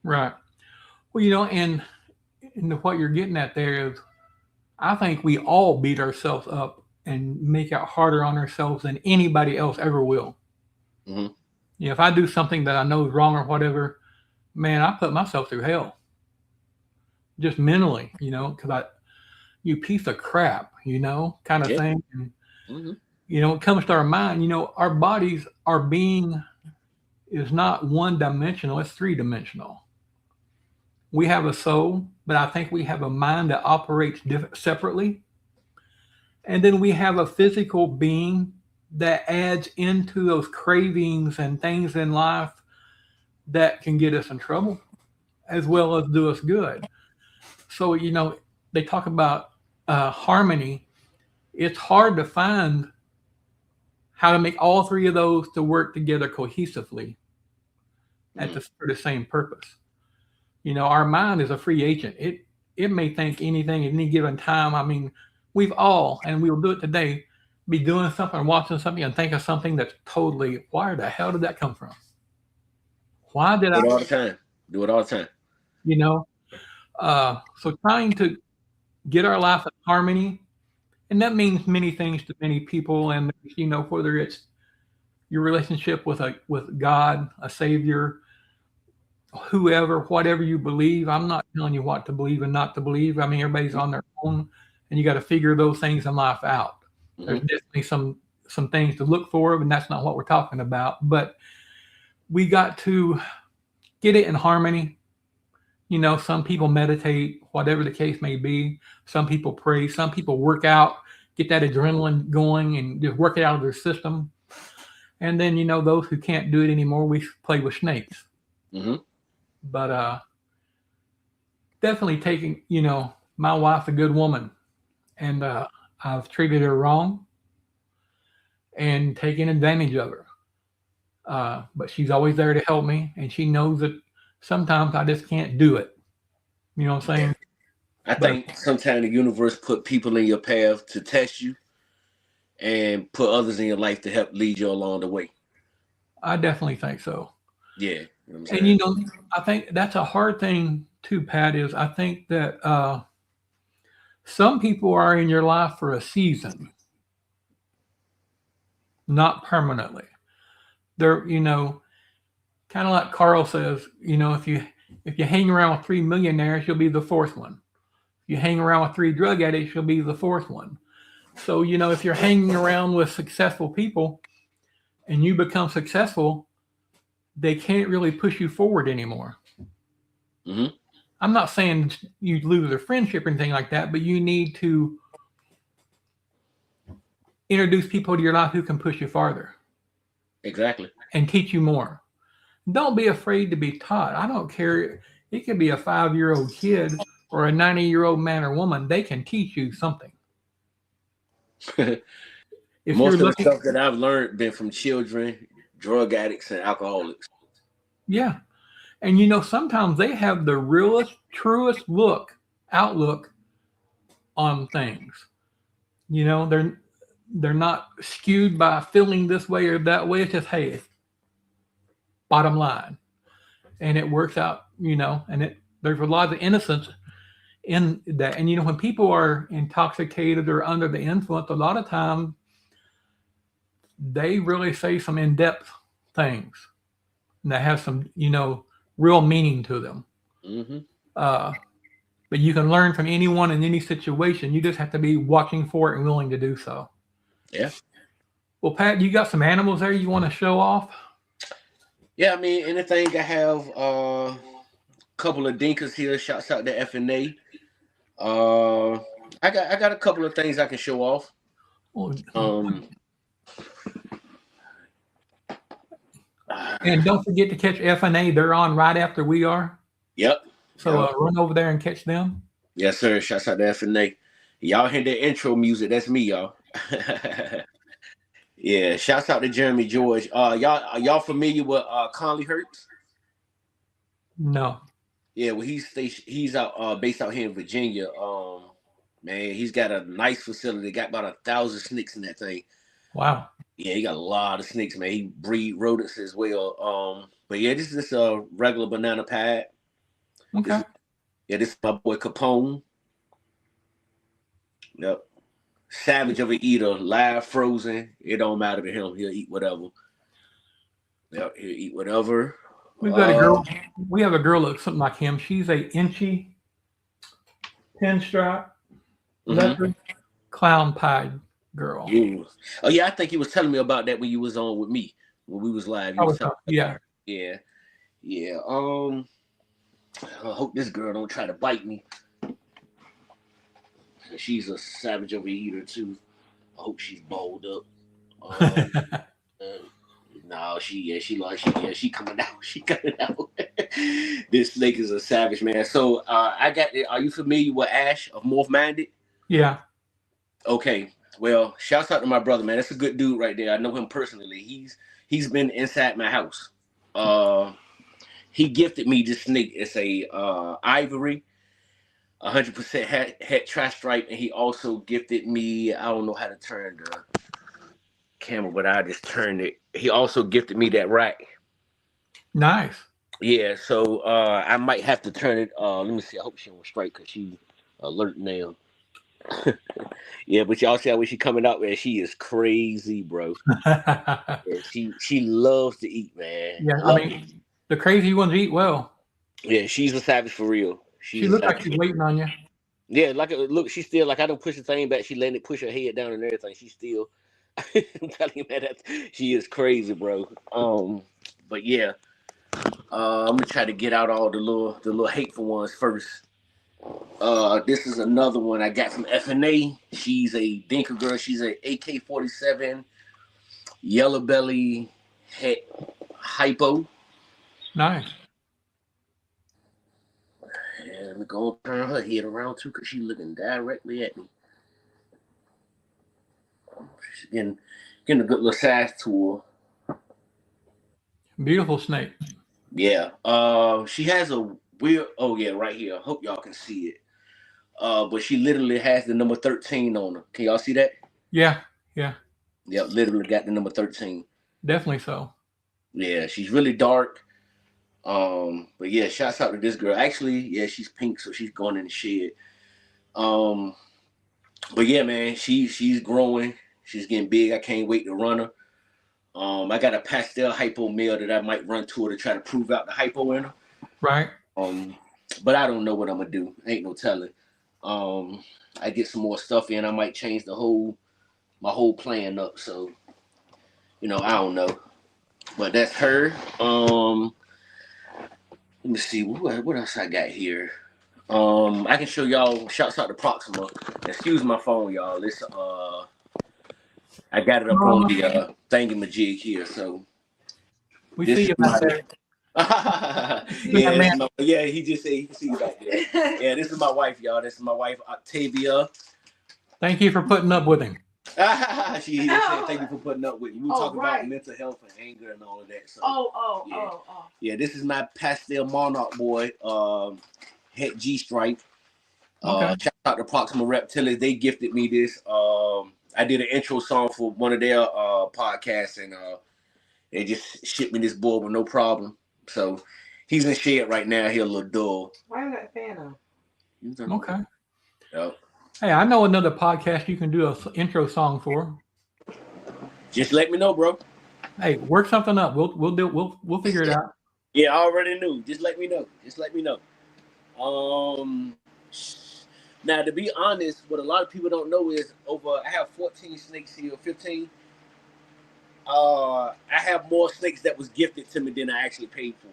Right. Well, and what you're getting at there is, I think we all beat ourselves up and make it harder on ourselves than anybody else ever will. Mm-hmm. If I do something that I know is wrong or whatever, man, I put myself through hell. Just mentally, because you piece of crap, kind of thing. And, it comes to our mind, our bodies, our being is not one dimensional, it's 3-dimensional. We have a soul, but I think we have a mind that operates separately. And then we have a physical being that adds into those cravings and things in life that can get us in trouble as well as do us good. So, they talk about harmony. It's hard to find how to make all 3 of those to work together cohesively for the same purpose. Our mind is a free agent. It may think anything at any given time. I mean, we've all, and we'll do it today, be doing something or watching something and think of something that's totally, why the hell did that come from? Why did Do it all the time. Do it all the time. So trying to get our life in harmony, and that means many things to many people, and whether it's your relationship with God, a Savior, whoever, whatever you believe. I'm not telling you what to believe and not to believe. I mean, everybody's on their own, and you got to figure those things in life out. Mm-hmm. There's definitely some things to look for, and that's not what we're talking about. But we got to get it in harmony. Some people meditate, whatever the case may be. Some people pray. Some people work out, get that adrenaline going and just work it out of their system. And then, those who can't do it anymore, we play with snakes. Mm-hmm. But definitely taking, my wife's a good woman, and I've treated her wrong and taken advantage of her. But she's always there to help me, and she knows that sometimes I just can't do it. You know what I'm saying? I think sometimes the universe put people in your path to test you and put others in your life to help lead you along the way. I definitely think so. Yeah. And, I think that's a hard thing too, Pat, is I think that some people are in your life for a season, not permanently. They're, kind of like Carl says, if you hang around with 3 millionaires, you'll be the 4th one. If you hang around with 3 drug addicts, you'll be the 4th one. So, if you're hanging around with successful people and you become successful, they can't really push you forward anymore. Mm-hmm. I'm not saying you lose their friendship or anything like that, but you need to introduce people to your life who can push you farther. Exactly. And teach you more. Don't be afraid to be taught. I don't care. It could be a 5-year-old kid or a 90-year-old man or woman. They can teach you something. Most of the stuff that I've learned been from children, drug addicts, and alcoholics. Yeah. And sometimes they have the realest, truest outlook on things. They're not skewed by feeling this way or that way. It's just, hey, bottom line. And it works out, and there's a lot of innocence in that. And, when people are intoxicated or under the influence, a lot of times they really say some in-depth things. and that have some, real meaning to them. Mm-hmm. But you can learn from anyone in any situation. You just have to be watching for it and willing to do so. Yeah. Well, Pat, you got some animals there you want to show off? Yeah, I mean, anything. I have a couple of dinkers here. Shouts out to FNA. I got a couple of things I can show off. And don't forget to catch FNA. They're on right after we are. Yep. So run over there and catch them. Yes, sir. Shouts out to FNA. Y'all hear the intro music? That's me, y'all. Yeah. Shouts out to Jeremy George. Y'all familiar with Conley Hertz? No. Yeah. Well, he's out based out here in Virginia. Man, he's got a nice facility. Got about 1,000 snakes in that thing. Wow. Yeah, he got a lot of snakes, man. He breed rodents as well. But yeah, this is a regular banana pad. Okay. This is my boy Capone. Yep. Savage of an eater, live frozen. It don't matter to him. He'll eat whatever. Yep, he'll eat whatever. We've got a girl. We have a girl that looks something like him. She's a inchy pinstripe leopard clown pied girl. Ooh. Oh yeah, I think he was telling me about that when you was on with me when we was live. Yeah. I hope this girl don't try to bite me. She's a savage of an eater too. I hope she's balled up. No, she coming out. She coming out. This snake is a savage, man. So I got. Are you familiar with Ash of Morph Minded? Yeah. Okay. Well, shouts out to my brother, man. That's a good dude right there. I know him personally. He's been inside my house. He gifted me this snake. It's a ivory, 100% het trash stripe, and he also gifted me. I don't know how to turn the camera, but I just turned it. He also gifted me that rack. Nice. Yeah, so I might have to turn it. Let me see. I hope she won't strike because she alert now. Yeah, but y'all see how when she coming out, man, she is crazy, bro. Yeah, she loves to eat, man. Yeah, I mean, the crazy ones eat well. Yeah, she's a savage for real. She looks like she's waiting on you. Yeah, look, she's still like I don't push the thing back. She letting it push her head down and everything. She's still. I'm telling you, man, she is crazy, bro. But yeah, I'm gonna try to get out all the little hateful ones first. This is another one I got from FNA. She's a dinker girl. She's a AK-47 yellow belly het hypo. Nice. And let me go and turn her head around too, cause she's looking directly at me. She's getting a good little size to her. Beautiful snake. Yeah. She has a weird. Oh yeah, right here. I hope y'all can see it. But she literally has the number 13 on her. Can y'all see that? Yeah. Yeah. Yep. Literally got the number 13. Definitely so. Yeah, she's really dark. But yeah, shouts out to this girl. Actually, yeah, she's pink, so she's going in the shed. But yeah, man, she's growing. She's getting big. I can't wait to run her. I got a pastel hypo male that I might run to her to try to prove out the hypo in her. Right. But I don't know what I'm gonna do. Ain't no telling. I get some more stuff in. I might change my whole plan up. So, I don't know. But that's her. Let me see what else I got here. I can show y'all. Shouts out to Proxima. Excuse my phone, y'all. This I got it up on the thingamajig here. So we see you back there. Yeah, he just said he can see you back there. Yeah, this is my wife, y'all. This is my wife, Octavia. Thank you for putting up with him. She said thank you for putting up with you. We talk about mental health and anger and all of that. So yeah, this is my pastel monarch boy, het G stripe. Shout out to Proxima Reptiles. They gifted me this. I did an intro song for one of their podcasts, and they just shipped me this boy with no problem. So he's in shed right now. He's a little dull. Why you got a fan on? Okay. Yep. Hey, I know another podcast you can do an intro song for. Just let me know, bro. Hey, work something up. We'll figure it out. Yeah, I already knew. Just let me know. Just let me know. Now to be honest, what a lot of people don't know is I have 14 snakes here, 15. I have more snakes that was gifted to me than I actually paid for.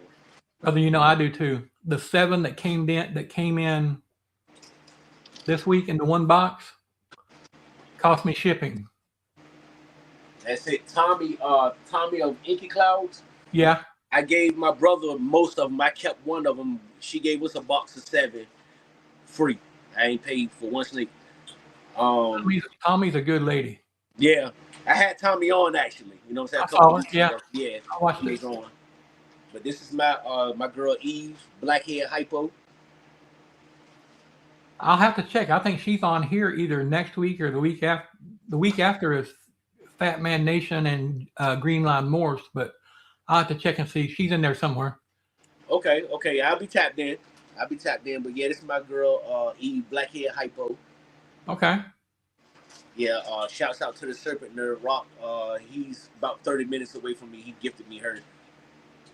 Brother, you know I do too. The 7 that came in this week in the one box cost me shipping. That's it. Tommy of Inky Clouds. Yeah. I gave my brother most of them. I kept one of them. She gave us a box of 7 free. I ain't paid for one snake. Tommy's a good lady. Yeah. I had Tommy on actually. You know what I'm saying? I saw her. Yeah. Yeah. I watched it. On. But this is my girl Eve, blackhead hypo. I'll have to check. I think she's on here either next week or the week after. The week after is Fat Man Nation and Green Line Morphs, but I'll have to check and see. She's in there somewhere. Okay. I'll be tapped in. But yeah, this is my girl Eve, blackhead hypo. Okay. Yeah, shouts out to the Serpent Nerd Rock. He's about 30 minutes away from me. He gifted me her.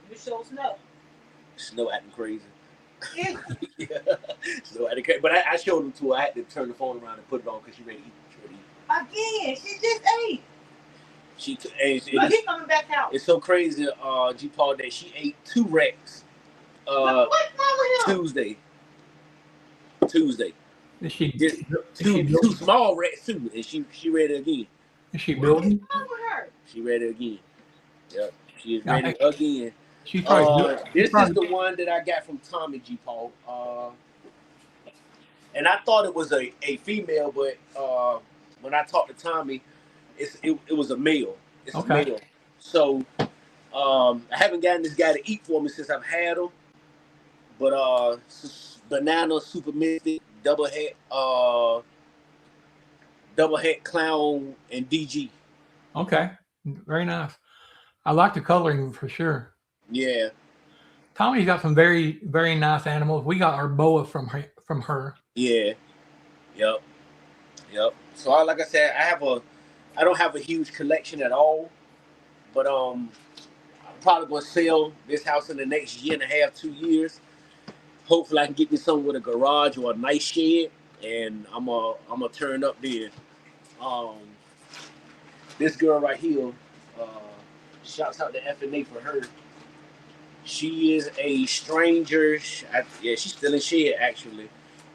You show Snow. Snow acting crazy. Yeah. Yeah. Snow acting crazy. But I showed him to her. I had to turn the phone around and put it on because she ready to eat. Again, she just ate. Look, he's coming back out. It's so crazy, G Paul, that she ate 2 rats Tuesday. Is she two small rats too, and she read it again. Is she building? She read it again. Yep, she is ready again. She's probably this is the one that I got from Tommy G Paul. And I thought it was a female, but when I talked to Tommy, it was a male. It's a male. So I haven't gotten this guy to eat for me since I've had him. But banana, super mystic, double head clown, and DG. Okay, very nice. I like the coloring for sure. Yeah. Tommy's got some very, very nice animals. We got our boa from her. Yeah. Yep. So like I said, I don't have a huge collection at all, but I'm probably gonna sell this house in the next year and a half, 2 years. Hopefully I can get me something with a garage or a nice shed, and I'm gonna turn up there. This girl right here, shouts out to FNA for her. She is a stranger. She's still in shed actually.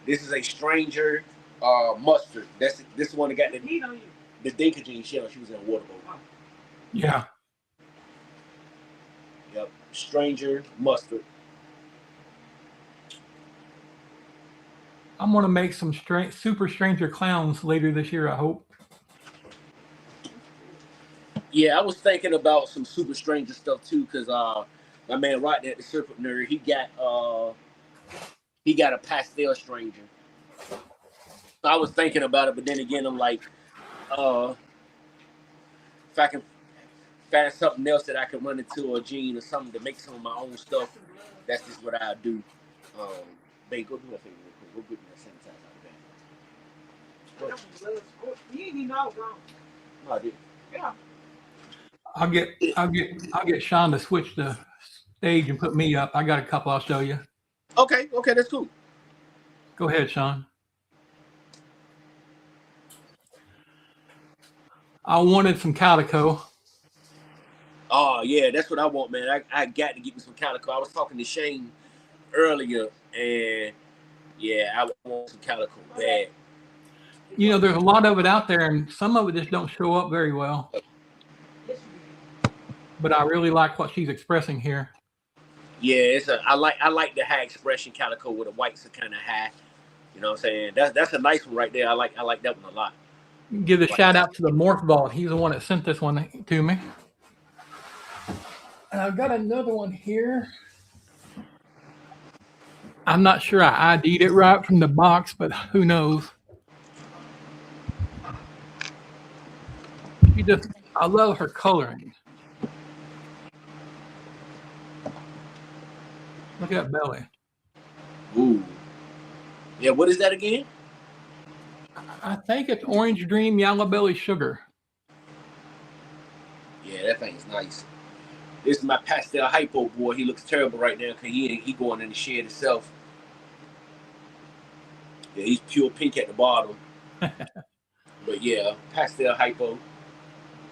This is a stranger mustard. This is one that got the Dinka shell. She was in a water boat. Yeah. Yep. Stranger mustard. I'm gonna make some super stranger clowns later this year, I hope. Yeah, I was thinking about some super stranger stuff too, because my man right there at the Serpent Nerd, he got a pastel stranger. So I was thinking about it, but then again, I'm like, if I can find something else that I can run into, a gene or something to make some of my own stuff, that's just what I do. Babe, go do that thing real quick. Go get me that sanitizer out of that. You didn't even know I was wrong. No, I did. Yeah. I'll get Sean to switch the stage and put me up. I got a couple I'll show you. Okay, that's cool. Go ahead, Sean. I wanted some calico. Oh yeah, that's what I want, man. I got to get me some calico. I was talking to Shane earlier, and yeah, I want some calico bad. You know, there's a lot of it out there, and some of it just don't show up very well. But I really like what she's expressing here. Yeah, I like the high expression calico where the whites are kind of high. You know what I'm saying? That's a nice one right there. I like that one a lot. Give a shout out to the Morph Vault. He's the one that sent this one to me. And I've got another one here. I'm not sure I ID'd it right from the box, but who knows? I love her coloring. Look at that belly. Ooh. Yeah, what is that again? I think it's Orange Dream Yellow Belly Sugar. Yeah, that thing's nice. This is my pastel hypo boy. He looks terrible right now because he going in the shed himself. Yeah, he's pure pink at the bottom. But yeah, pastel hypo.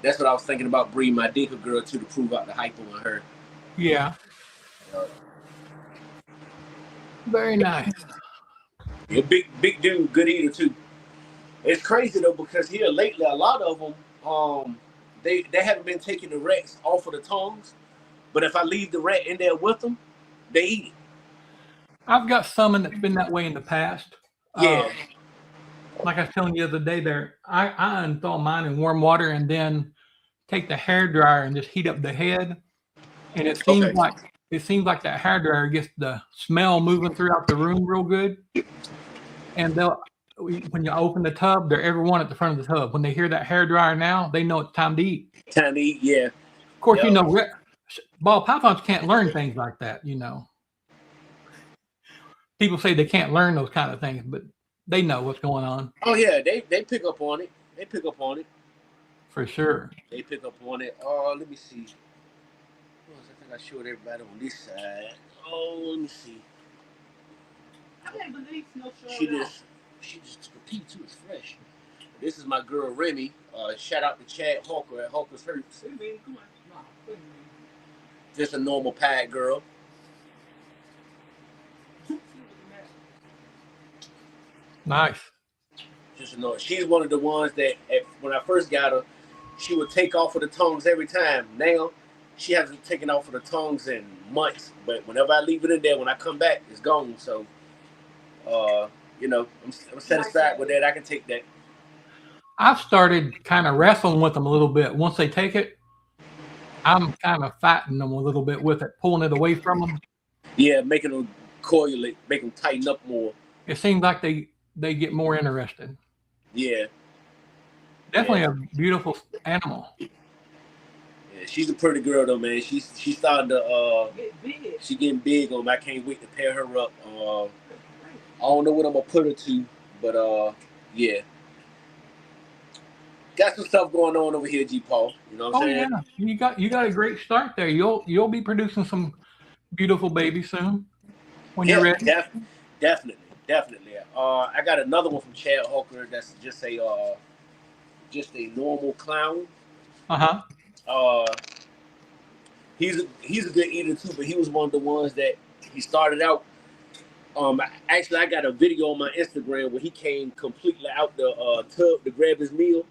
That's what I was thinking about breeding my dinker girl to prove out the hypo in her. Yeah. Uh, Very nice. yeah, big dude, good eater too. It's crazy though because here lately a lot of them they haven't been taking the rats off of the tongues, but if I leave the rat in there with them, they eat it. I've got some that's been that way in the past. Yeah. Like I was telling you the other day there, I unthaw mine in warm water and then take the hair dryer and just heat up the head. And it seems Okay. like that hair dryer gets the smell moving throughout the room real good. And when you open the tub, they're everyone at the front of the tub. When they hear that hair dryer now, they know it's time to eat. Time to eat, yeah. Of course, Yep. ball pythons can't learn things like that, People say they can't learn those kind of things, but they know what's going on. Oh yeah, they pick up on it. They pick up on it. For sure. They pick up on it. Oh, let me see. I think I showed everybody on this side. Oh, let me see. I can't believe no She just repeat too. It's fresh. This is my girl Remy. Shout out to Chad Hawker at Hawker's Hurts. Just a normal pad girl. Nice. Just a normal. She's one of the ones that when I first got her, she would take off of the tongues every time. Now she hasn't taken off of the tongues in months. But whenever I leave it in there, when I come back, it's gone. So, I'm satisfied with that. I can take that. I've started kind of wrestling with them a little bit. Once they take it, I'm kind of fighting them a little bit with it, pulling it away from them. Yeah, making them coagulate, make them tighten up more. It seems like they get more interested. Yeah. Definitely a beautiful animal. Yeah, she's a pretty girl though, man. She's starting to Get big. she getting big on me. I can't wait to pair her up. I don't know what I'm gonna put her to, but yeah. Got some stuff going on over here, G Paul. You know what I'm saying? Yeah. You got a great start there. You'll be producing some beautiful babies soon when you're ready. Definitely. I got another one from Chad Hawker that's just a normal clown. He's a good eater too, but he was one of the ones that he started out. Actually, I got a video on my Instagram where he came completely out the tub to grab his meal,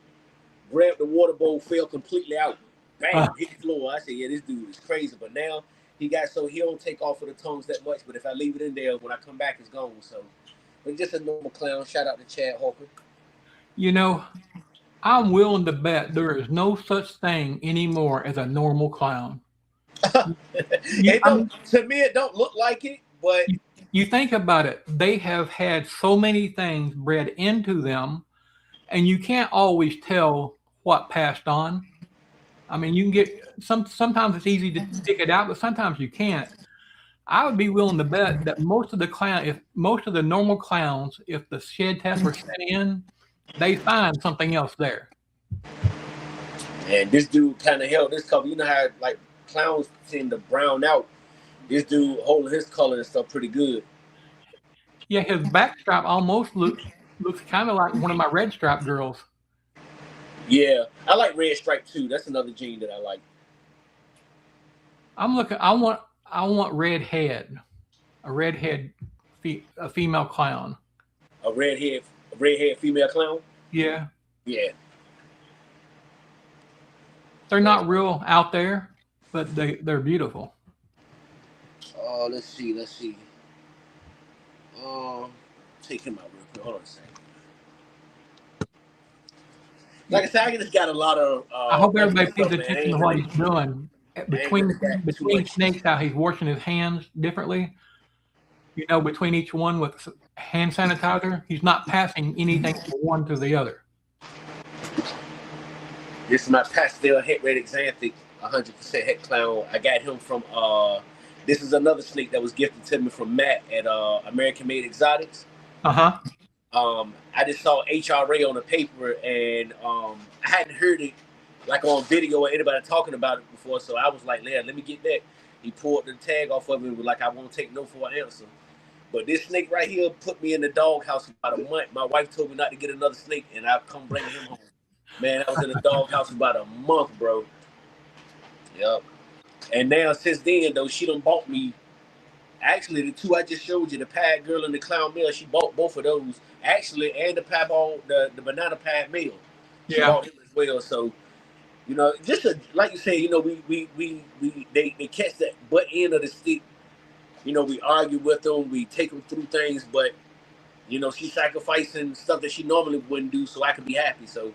grabbed the water bowl, fell completely out, bam, hit the floor. I said, yeah, this dude is crazy. But now he don't take off of the tongues that much. But if I leave it in there, when I come back, it's gone. So, but just a normal clown. Shout out to Chad Hawker. I'm willing to bet there is no such thing anymore as a normal clown. To me, it don't look like it, but you think about it. They have had so many things bred into them, and you can't always tell what passed on. I mean, you can get sometimes it's easy to stick it out, but sometimes you can't. I would be willing to bet that most of the normal clowns, if the shed tests were sent in, they find something else there. And this dude kind of held this color. You know how like clowns tend to brown out. This dude holding his color and stuff pretty good. Yeah, his back stripe almost looks kind of like one of my red stripe girls. Yeah, I like red stripe too. That's another gene that I like. I want red head, a female clown. A redhead female clown. Yeah. Yeah. They're not real out there, but they're beautiful. Let's see. Take him out real quick. Hold on a second. Like I said, I just got a lot of. I hope everybody pays attention to what he's doing. Between snakes, how he's washing his hands differently. Between each one with hand sanitizer, he's not passing anything from one to the other. This is my pastel het red xanthic, 100% het clown. I got him from. This is another snake that was gifted to me from Matt at American Made Exotics. I just saw HRA on the paper, and I hadn't heard it like on video or anybody talking about it before. So I was like, "Yeah, let me get that." He pulled the tag off of it and was like, "I won't take no for an answer." But this snake right here put me in the doghouse about a month. My wife told me not to get another snake, and I come bring him home. Man, I was in the doghouse about a month, bro. Yep. And now since then, though, she done bought me. Actually, the two I just showed you, the pad girl and the clown male, she bought both of those. Actually, and the piebald, the banana pad male, she bought him as well. So, you know, just like you say, you know, they catch that butt end of the stick. You know, we argue with them, we take them through things, but you know, she's sacrificing stuff that she normally wouldn't do, so I can be happy. So,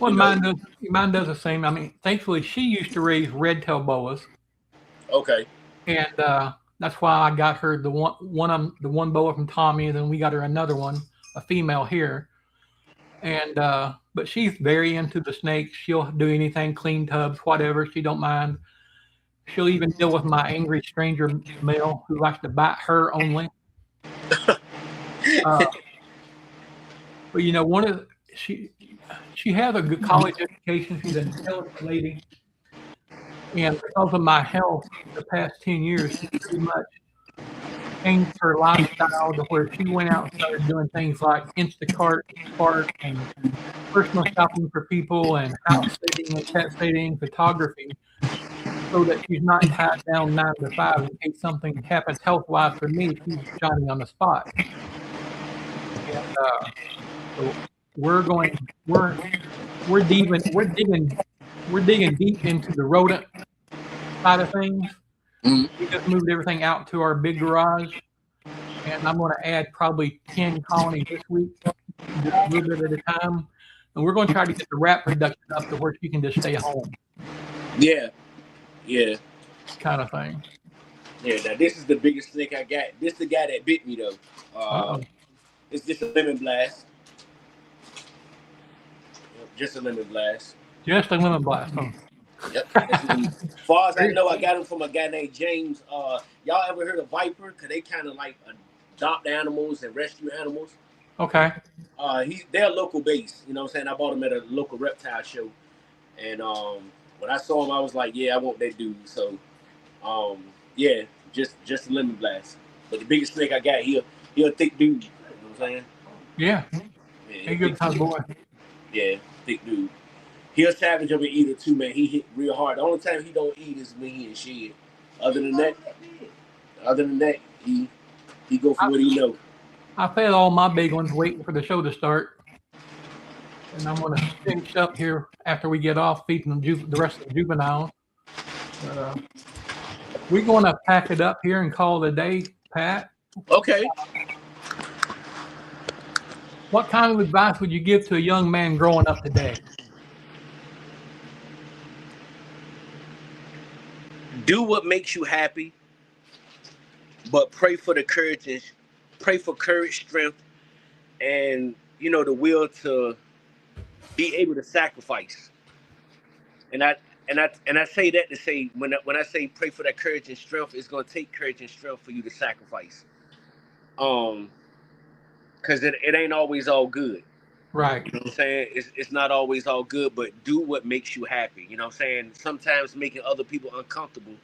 Well, you know, mine does the same. I mean, thankfully, she used to raise red-tailed boas, okay, and that's why I got her the one boa from Tommy, and then we got her another one, a female here. And but she's very into the snakes. She'll do anything, clean tubs, whatever. She don't mind. She'll even deal with my angry stranger male who likes to bite her only. But you know, she has a good college education. She's an intelligent lady, and because of my health, the past 10 years, she pretty much changed her lifestyle to where she went out and started doing things like Instacart, Spark, and personal shopping for people, and house sitting and pet sitting, photography, so that she's not tied down 9 to 5 in case something happens health-wise for me. She's Johnny on the spot. And so we're digging deep into the rodent side of things. Mhm. We just moved everything out to our big garage, and I'm going to add probably 10 colonies this week, just a little bit at a time. And we're going to try to get the rat production up to where she can just stay home, yeah, kind of thing. yeah. Now this is the biggest snake I got. This the guy that bit me though. It's just a lemon blast. Just a lemon blast. Just a lemon blast, huh? Yep. As far as I know, I got him from a guy named James. Y'all ever heard of Viper? Cause they kind of like adopt animals and rescue animals. Okay. They're local base. You know what I'm saying? I bought them at a local reptile show, and when I saw him, I was like, yeah, I want that dude. So, yeah, just a lemon blast. But the biggest snake I got here, he a thick dude. You know what I'm saying? Yeah. Yeah, A good time boy. Yeah, thick dude. He a savage of an eater too, man. He hit real hard. The only time he don't eat is when he in shed. Other than that, he go for what he know. I fed all my big ones waiting for the show to start. And I'm going to finish up here after we get off feeding the rest of the juveniles. But, we're going to pack it up here and call it a day, Pat. Okay. What kind of advice would you give to a young man growing up today? Do what makes you happy, but pray for courage, strength, and you know the will to be able to sacrifice. And I say that to say when I say pray for that courage and strength, it's gonna take courage and strength for you to sacrifice. Because it ain't always all good. Right. You know what I'm saying? It's not always all good, but do what makes you happy. You know what I'm saying? Sometimes making other people uncomfortable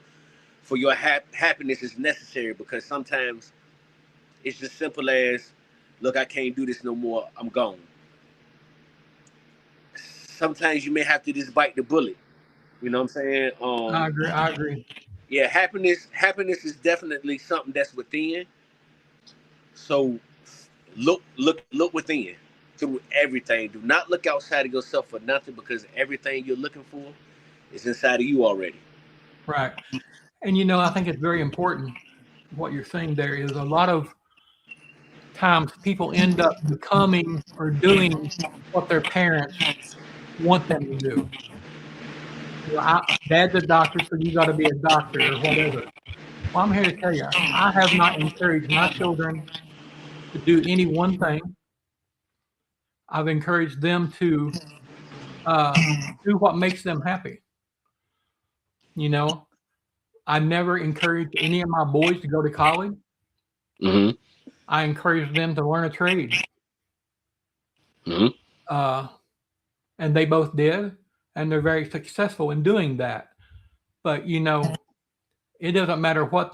for your happiness is necessary, because sometimes it's just simple as, look, I can't do this no more. I'm gone. Sometimes you may have to just bite the bullet. You know what I'm saying? I agree. Yeah, happiness is definitely something that's within. So look within through everything. Do not look outside of yourself for nothing, because everything you're looking for is inside of you already. Right. And you know, I think it's very important what you're saying there is a lot of times people end up becoming or doing what their parents want them to do. You know, Dad's a doctor, so you got to be a doctor or whatever. Well, I'm here to tell you, I have not encouraged my children to do any one thing. I've encouraged them to do what makes them happy. You know, I never encouraged any of my boys to go to college. Mm-hmm. I encouraged them to learn a trade. Mm-hmm. And they both did. and they're very successful in doing that. But it doesn't matter what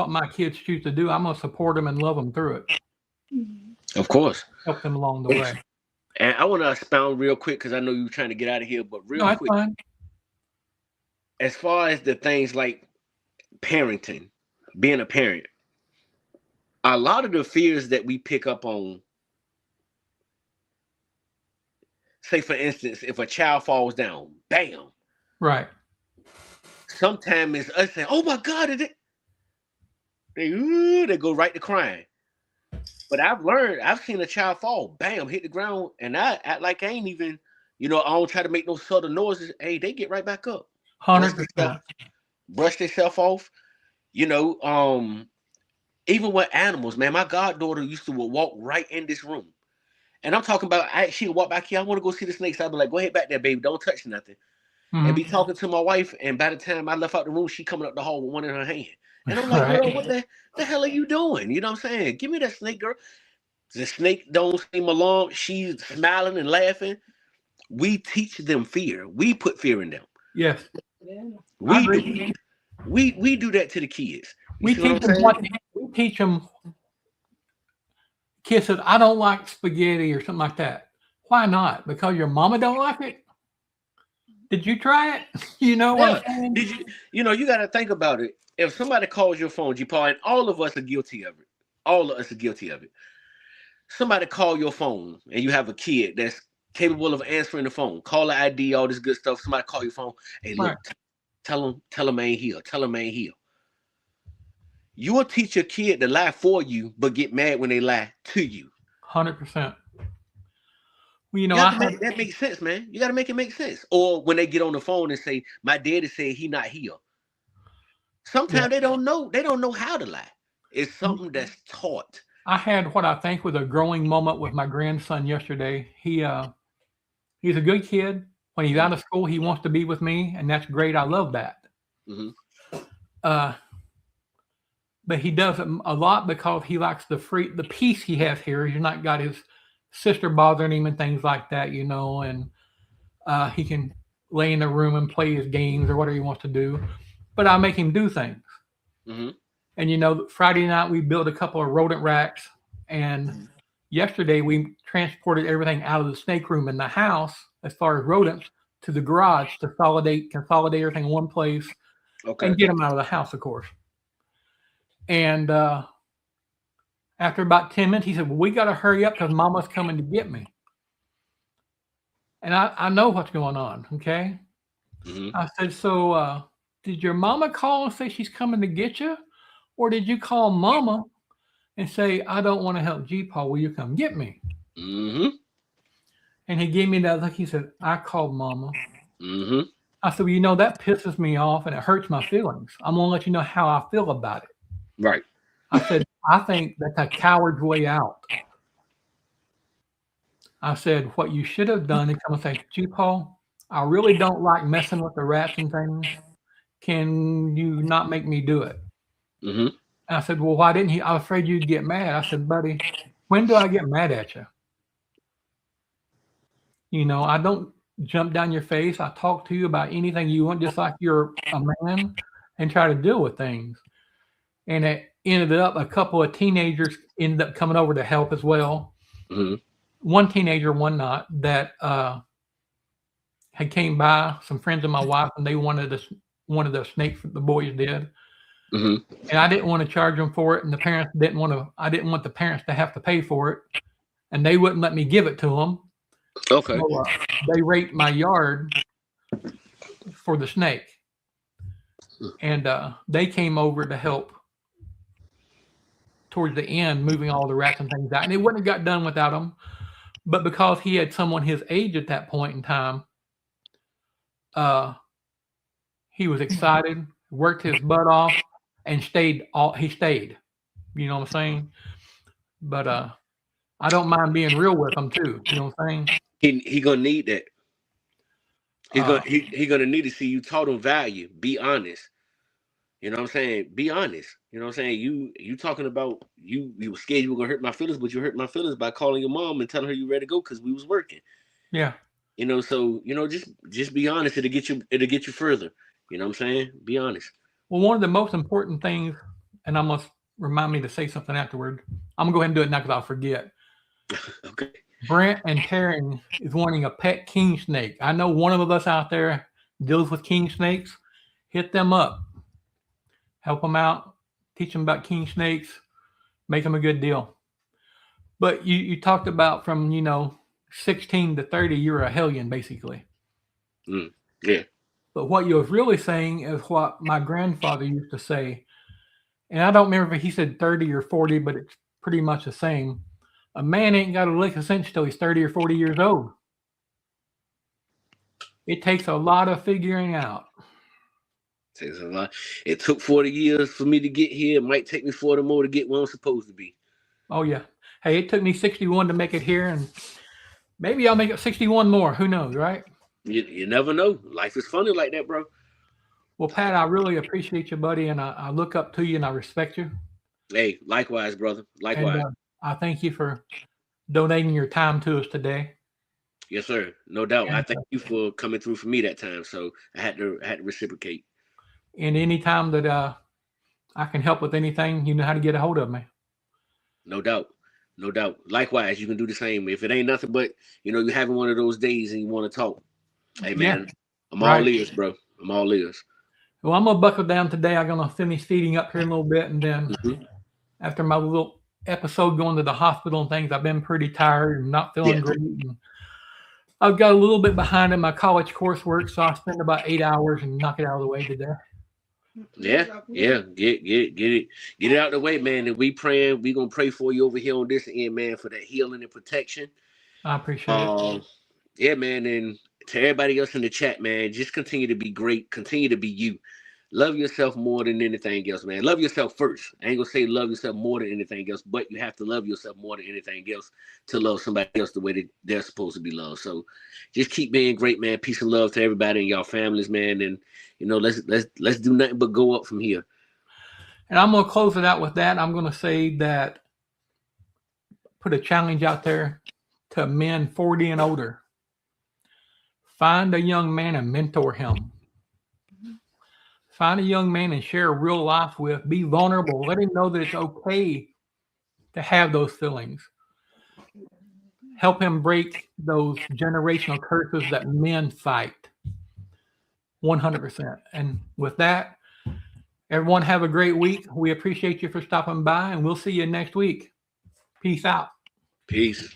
my kids choose to do. I'm gonna support them and love them through it. Of course. Help them along the way. And I want to expound real quick because I know you're trying to get out of here, but real No, that's quick, fine. as far as the things like parenting, being a parent, a lot of the fears that we pick up on, say for instance, if a child falls down, bam. Right. Sometimes it's us saying, "Oh my God!" They go right to crying. But I've seen a child fall, bam, hit the ground, and I act like I ain't even, I don't try to make no sudden noises. Hey, they get right back up, 100%. brush themselves off. Even with animals, man, my goddaughter used to walk right in this room. And I'm talking about, she would walk back here. I want to go see the snakes. I'd be like, go ahead back there, baby. Don't touch nothing. And be talking to my wife. And by the time I left out the room, she coming up the hall with one in her hand. And I'm like, Right. girl, what the hell are you doing? You know what I'm saying? Give me that snake, girl. The snake don't seem alarmed. She's smiling and laughing. We teach them fear. We put fear in them. Yes. We do that to the kids. We teach them. Kids said, "I don't like spaghetti" or something like that. Why not? Because your mama don't like it? Did you try it? What I'm saying? Did you? You got to think about it. If somebody calls your phone, G-Paul, and all of us are guilty of it. All of us are guilty of it. Somebody call your phone, and you have a kid that's capable of answering the phone, caller ID, all this good stuff. Somebody call your phone. Hey, look, tell them I ain't here. Tell them I ain't here. You will teach your kid to lie for you, but get mad when they lie to you. 100%. Well, that makes sense, man. You got to make it make sense. Or when they get on the phone and say, "My daddy said he not here." Sometimes they don't know. They don't know how to lie. It's something that's taught. I had what I think was a growing moment with my grandson yesterday. He's a good kid. When he's out of school, he wants to be with me, and that's great. I love that. But he does it a lot because he likes the peace he has here. He's not got his sister bothering him and things like that, and he can lay in the room and play his games or whatever he wants to do. But I make him do things. And Friday night we built a couple of rodent racks, and yesterday we transported everything out of the snake room in the house, as far as rodents, to the garage to consolidate everything in one place, and get them out of the house, of course. And after about 10 minutes, he said, "Well, we got to hurry up because Mama's coming to get me." And I know what's going on, okay? I said, "So did your mama call and say she's coming to get you? Or did you call Mama and say, 'I don't want to help G-Paul, will you come get me?'" And he gave me that look. He said, "I called Mama." I said, "Well, that pisses me off and it hurts my feelings. I'm going to let you know how I feel about it." Right. I said, "I think that's a coward's way out." I said, "What you should have done is come and say, G-Paul, I really don't like messing with the rats and things. Can you not make me do it?" And I said, "Well, why didn't he?" "I was afraid you'd get mad." I said, "Buddy, when do I get mad at you? I don't jump down your face. I talk to you about anything you want, just like you're a man, and try to deal with things." And it ended up a couple of teenagers ended up coming over to help as well. One teenager, one not, that had came by, some friends of my wife, and they wanted the snake. The boys did. And I didn't want to charge them for it, and the parents didn't want to. I didn't want the parents to have to pay for it, and they wouldn't let me give it to them. So, they raked my yard for the snake, and they came over to help towards the end, moving all the rats and things out, and it wouldn't have got done without him. But because he had someone his age at that point in time, he was excited, worked his butt off, and stayed. He stayed. You know what I'm saying? But I don't mind being real with him too. You know what I'm saying? He gonna need that. He's gonna need to see you taught him value. Be honest. You know what I'm saying? Be honest. You know what I'm saying? You talking about you were scared you were gonna hurt my feelings, but you hurt my feelings by calling your mom and telling her you ready to go because we was working. Yeah. So just be honest. It'll get you further. You know what I'm saying? Be honest. Well, one of the most important things, and I must remind me to say something afterward. I'm gonna go ahead and do it now because I'll forget. Okay. Brent and Taryn is wanting a pet king snake. I know one of us out there deals with king snakes. Hit them up, help them out, teach them about king snakes, make them a good deal. But you talked about from 16 to 30, you're a hellion basically. Yeah. But what you was really saying is what my grandfather used to say, and I don't remember if he said 30 or 40, but it's pretty much the same. A man ain't got a lick of sense till he's 30 or 40 years old. It takes a lot of figuring out. Takes a lot. It took 40 years for me to get here. It might take me 40 more to get where I'm supposed to be. Oh yeah. Hey, it took me 61 to make it here, and maybe I'll make it 61 more. Who knows, right? You never know. Life is funny like that, bro. Well, Pat, I really appreciate you, buddy, and I look up to you and I respect you. Hey, likewise, brother. Likewise. And I thank you for donating your time to us today. Yes, sir. No doubt. And, I thank you for coming through for me that time. So I had to reciprocate. And any time that I can help with anything, you know how to get a hold of me. No doubt. No doubt. Likewise, you can do the same. If it ain't nothing but, you're having one of those days and you want to talk. Hey, man, Yeah. I'm all ears, bro. I'm all ears. Well, I'm going to buckle down today. I'm going to finish feeding up here in a little bit. And then after my little episode going to the hospital and things, I've been pretty tired and not feeling great. And I've got a little bit behind in my college coursework, so I spend about 8 hours and knock it out of the way today. Yeah. Get it out of the way, man. And we gonna pray for you over here on this end, man, for that healing and protection. I appreciate it. Yeah, man. And to everybody else in the chat, man, just continue to be great. Continue to be you. Love yourself more than anything else, man. Love yourself first. I ain't gonna say love yourself more than anything else, but you have to love yourself more than anything else to love somebody else the way that they're supposed to be loved. So just keep being great, man. Peace and love to everybody and y'all families, man. And let's do nothing but go up from here. And I'm gonna close it out with that. I'm gonna say that, put a challenge out there to men 40 and older. Find a young man and mentor him. Find a young man and share real life with. Be vulnerable. Let him know that it's okay to have those feelings. Help him break those generational curses that men fight. 100%. And with that, everyone have a great week. We appreciate you for stopping by, and we'll see you next week. Peace out. Peace.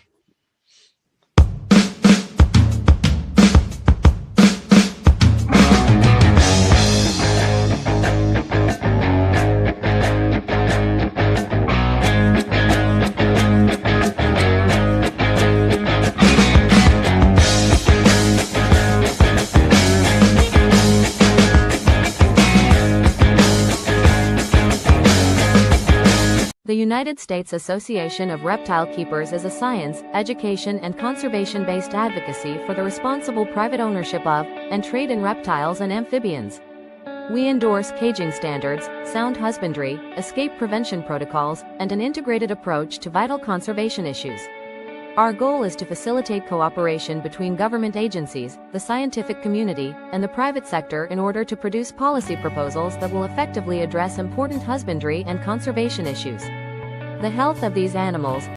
The United States Association of Reptile Keepers is a science, education, and conservation-based advocacy for the responsible private ownership of, and trade in reptiles and amphibians. We endorse caging standards, sound husbandry, escape prevention protocols, and an integrated approach to vital conservation issues. Our goal is to facilitate cooperation between government agencies, the scientific community, and the private sector in order to produce policy proposals that will effectively address important husbandry and conservation issues. The health of these animals,